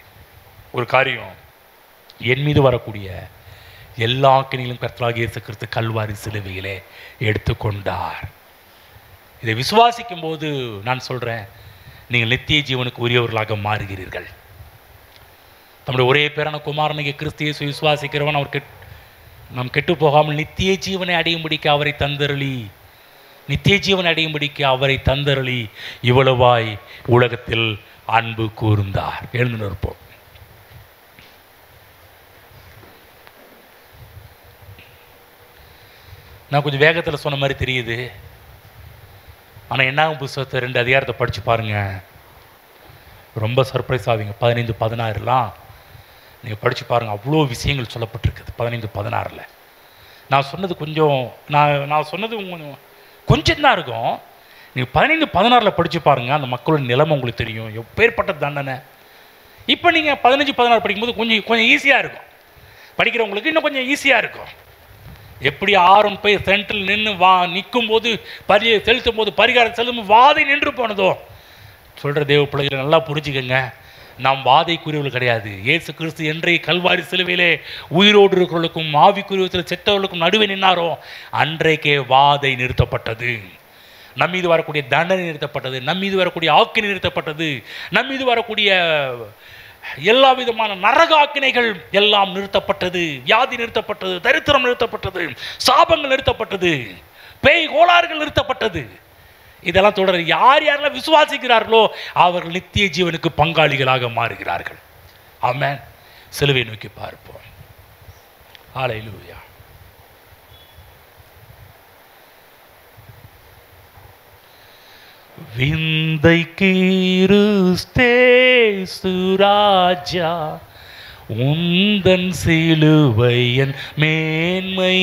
ஒரு காரியம், என் மீது வரக்கூடிய எல்லா ஆக்கினையிலும் கர்த்தராகிய இயேசு கிறிஸ்து கல்வாரி சிலுவையிலே எடுத்துக்கொண்டார். இதை விசுவாசிக்கும் போது நான் சொல்கிறேன், நீங்கள் நித்திய ஜீவனுக்கு உரியவர்களாக மாறுகிறீர்கள். நம்முடைய ஒரே பேரான குமாரனுக்கு கிறிஸ்து இயேசு விசுவாசிக்கிறவன் அவர் நாம் கெட்டு போகாமல் நித்திய ஜீவனை அடையும்படிக்கு அவரை தந்தருளி, நித்திய ஜீவனை அடையும்படிக்கு அவரை தந்தருளி இவ்வளவாய் உலகத்தில் அன்பு கூர்ந்தார். எழுந்து நிற்போம். நான் கொஞ்சம் வேகத்தில் சொன்ன மாதிரி தெரியுது, ஆனால் என்னாகும் புத்தகத்தை 2 அதிகாரத்தை படித்து பாருங்கள், ரொம்ப சர்ப்ரைஸ் ஆவீங்க. 15, 16லாம் நீங்கள் படித்து பாருங்கள், அவ்வளோ விஷயங்கள் சொல்லப்பட்டிருக்குது 15, 16. நான் சொன்னது கொஞ்சம் நான் சொன்னது கொஞ்சம் தான் இருக்கும். நீங்கள் 15, 16 படித்து பாருங்கள், அந்த மக்களோட நிலைமை உங்களுக்கு தெரியும், எப்பேற்பட்ட தண்டனை. இப்போ நீங்கள் 15, 16 படிக்கும்போது கொஞ்சம் ஈஸியாக இருக்கும், படிக்கிறவங்களுக்கு இன்னும் கொஞ்சம் ஈஸியாக இருக்கும். எப்படி ஆரோன் போய் சென்ட்ரல் நிற்கும் போது செலுத்தும் போது பரிகாரம் செல்லும் வாதை நின்று போனதோ, சொல்கிற தேவ பிள்ளைகளை நல்லா புரிஞ்சுக்கங்க. நாம் வாதைக்குரியவர்கள் கிடையாது. இயேசு கிறிஸ்து என்றே கல்வாரி சிலுவையிலே உயிரோடு இருக்கிறவர்களுக்கும் ஆவிக்குரியத்தில் செத்தவர்களுக்கும் நடுவே நின்னாரோ அன்றைக்கே வாதை நிறுத்தப்பட்டது. நம்மீது வரக்கூடிய தண்டனை நிறுத்தப்பட்டது, நம்மீது வரக்கூடிய ஆக்கினை நிறுத்தப்பட்டது, நம்மீது வரக்கூடிய எல்லா விதமான நரக ஆக்கினைகள் எல்லாம் நிறுத்தப்பட்டது. வியாதி நிறுத்தப்பட்டது, தரித்திரம் நிறுத்தப்பட்டது, சாபங்கள் நிறுத்தப்பட்டது, பேய் கோளாறுகள் நிறுத்தப்பட்டது. இதெல்லாம் தொடர் யார் யாரெல்லாம் விசுவாசிக்கிறார்களோ அவர்கள் நித்திய ஜீவனுக்கு பங்காளிகளாக மாறுகிறார்கள். ஆமென். சிலுவை நோக்கி பார்ப்போம். ஹல்லேலூயா. விந்தை கிறிஸ்தேசு ராஜா உந்தன் சிலுவையன் மேன்மை,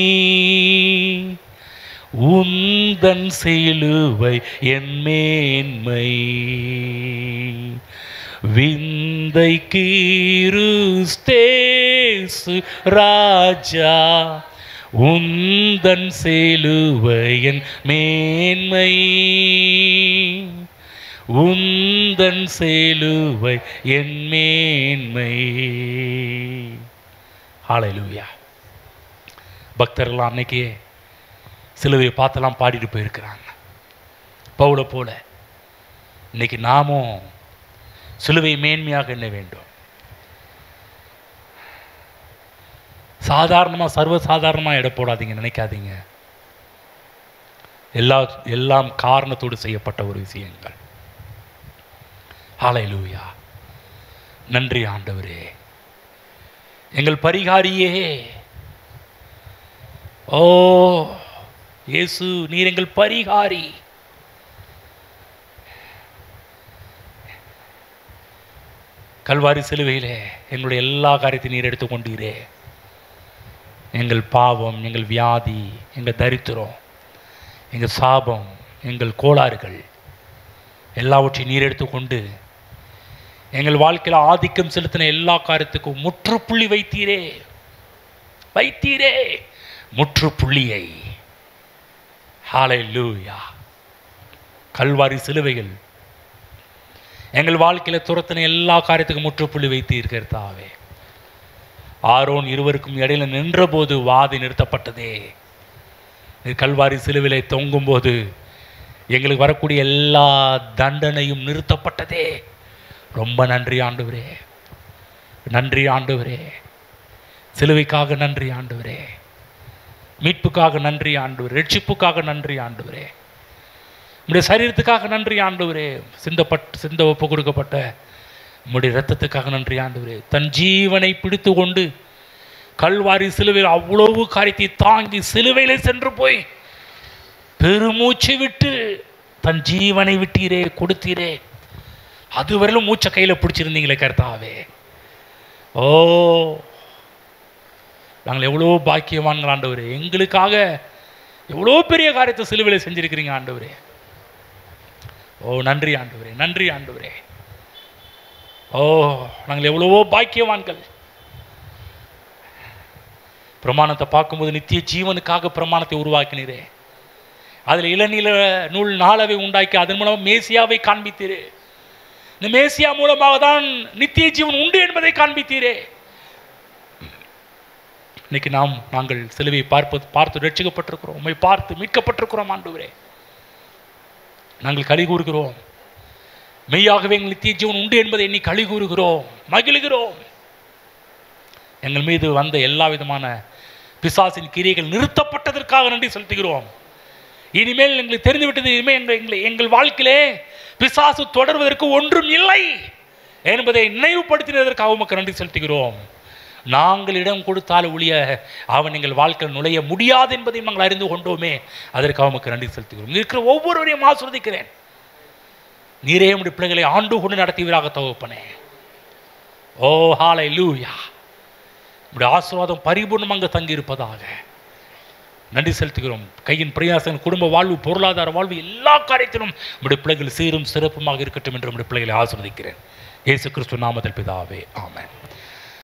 உந்தன் சிலுவை என் மேன்மை. விந்தை கிறிஸ்தேசு ராஜா உந்தன் சிலுவை என் மேன்மை, உந்தன் சிலுவை என் மேன்மை. ஹல்லேலூயா. பக்தர்கள் அன்னைக்கே சிலுவையை பார்த்தெல்லாம் பாடிட்டு போயிருக்கிறாங்க. பவுலை போல இன்னைக்கு நாமும் சிலுவை மேன்மையாக எண்ண வேண்டும். சாதாரணமாக சர்வசாதாரணமாக எடை போடாதீங்க, நினைக்காதீங்க. எல்லாம் காரணத்தோடு செய்யப்பட்ட ஒரு விஷயங்கள். ஹல்லேலூயா. நன்றி ஆண்டவரே, எங்கள் பரிகாரியே. ஓ இயேசு, நீர் எங்கள் பரிகாரி. கல்வாரி சிலுவையிலே எங்களுடைய எல்லா காரியத்தையும் நீர் எடுத்துக்கொண்டீரே. எங்கள் பாவம், எங்கள் வியாதி, எங்கள் தரித்திரம், எங்கள் சாபம், எங்கள் கோளாறுகள் எல்லாவற்றையும் நீர் எடுத்துக்கொண்டு எங்கள் வாழ்க்கையில் ஆதிக்கம் செலுத்தின எல்லா காரியத்துக்கும் முற்றுப்புள்ளி வைத்தீரே, வைத்தீரே முற்றுப்புள்ளியை. ஹல்லேலூயா. கல்வாரி சிலுவைகள் எங்கள் வாழ்க்கையில் துரத்தின எல்லா காரியத்துக்கும் முற்றுப்புள்ளி வைத்தீர்கிறதாவே. ஆரோன் இருவருக்கும் இடையில நின்ற போது வாதை நிறுத்தப்பட்டதே. கல்வாரி சிலுவிலை தொங்கும் போது எங்களுக்கு வரக்கூடிய எல்லா தண்டனையும் நிறுத்தப்பட்டதே. ரொம்ப நன்றி ஆண்டவரே, நன்றி ஆண்டவரே. சிலுவைக்காக நன்றி ஆண்டவரே, மீட்புக்காக நன்றி ஆண்டவரே, ரட்சிப்புக்காக நன்றி ஆண்டவரே, உம்முடைய சரீரத்துக்காக நன்றி ஆண்டவரே, சிந்த ஒப்பு கொடுக்கப்பட்ட உம்முடைய இரத்தத்துக்காக நன்றி ஆண்டவரே. தன் ஜீவனை பிடித்து கொண்டு கல்வாரி சிலுவையில் அவ்வளவு காரியத்தை தாங்கி சிலுவையிலே சென்று போய் பெருமூச்சு விட்டு தன் ஜீவனை விட்டீரே, கொடுத்தீரே. அதுவரையிலும் மூச்சை கையில் பிடிச்சிருந்தீங்களே கர்த்தாவே. ஓ நாங்கள் எவ்வளோ பாக்கியவான்கள் ஆண்டவரே. எங்களுக்காக எவ்வளோ பெரிய காரியத்தை சிலுவையில் செஞ்சிருக்கிறீங்க ஆண்டவரே. ஓ நன்றி ஆண்டவரே, நன்றி ஆண்டவரே. ஓ நாங்கள் எவ்வளவோ பாக்கியவான்கள். பிரமாணத்தை பார்க்கும்போது நித்திய ஜீவனுக்காக பிரமாணத்தை உருவாக்கினீரே. அதில் இளநீல நூல் நாளவை உண்டாக்கி அதன் மூலம் மேசியாவை காண்பித்தீரே. இந்த மேசியா மூலமாக தான் நித்திய ஜீவன் உண்டு என்பதை காண்பித்தீரே. இன்னைக்கு நாங்கள் சிலுவையை பார்த்து ரட்சிக்கப்பட்டிருக்கிறோம், உம்மை பார்த்து மீட்கப்பட்டிருக்கிறோம் ஆண்டவரே. நாங்கள் களி கூறுகிறோம், மெய்யாகவே எங்கள் நித்திய ஜீவன் உண்டு என்பதை எண்ணி களி கூறுகிறோம், மகிழ்கிறோம். எங்கள் மீது வந்த எல்லா விதமான பிசாசின் கிரியைகள் நிறுத்தப்பட்டதற்காக நன்றி செலுத்துகிறோம். இனிமேல் எங்களுக்கு தெரிந்துவிட்டது, இனிமேல் எங்கள் வாழ்க்கையிலே பிசாசு தொடர்வதற்கு ஒன்றும் இல்லை என்பதை நினைவுபடுத்தினதற்காக உமக்கு நன்றி செலுத்துகிறோம். நாங்கள் இடம் கொடுத்தால் ஒழிய அவன் எங்கள் வாழ்க்கையில் நுழைய முடியாது என்பதையும் நாங்கள் அறிந்து கொண்டோமே, அதற்காக உமக்கு நன்றி செலுத்துகிறோம். இருக்கிற ஒவ்வொருவரையும் ஆசீர்வதிக்கிறேன். நீரே உம்முடைய பிள்ளைகளை ஆண்டு கொண்டு நடத்துவீராக தகப்பனே. ஓ ஹல்லேலூயா. உம்முடைய ஆசீர்வாதம் பரிபூர்ணமாக தங்கி இருப்பதாக நன்றி செலுத்துகிறோம். கையின் பிரயாசம், குடும்ப வாழ்வு, பொருளாதார வாழ்வு, எல்லா காரியத்திலும் உம்முடைய பிள்ளைகள் சீரும் சிறப்புமாக இருக்கட்டும் என்று உம்முடைய பிள்ளைகளை ஆசீர்வதிக்கிறேன். இயேசு கிறிஸ்து நாமத்தில் பிதாவே, ஆமென்.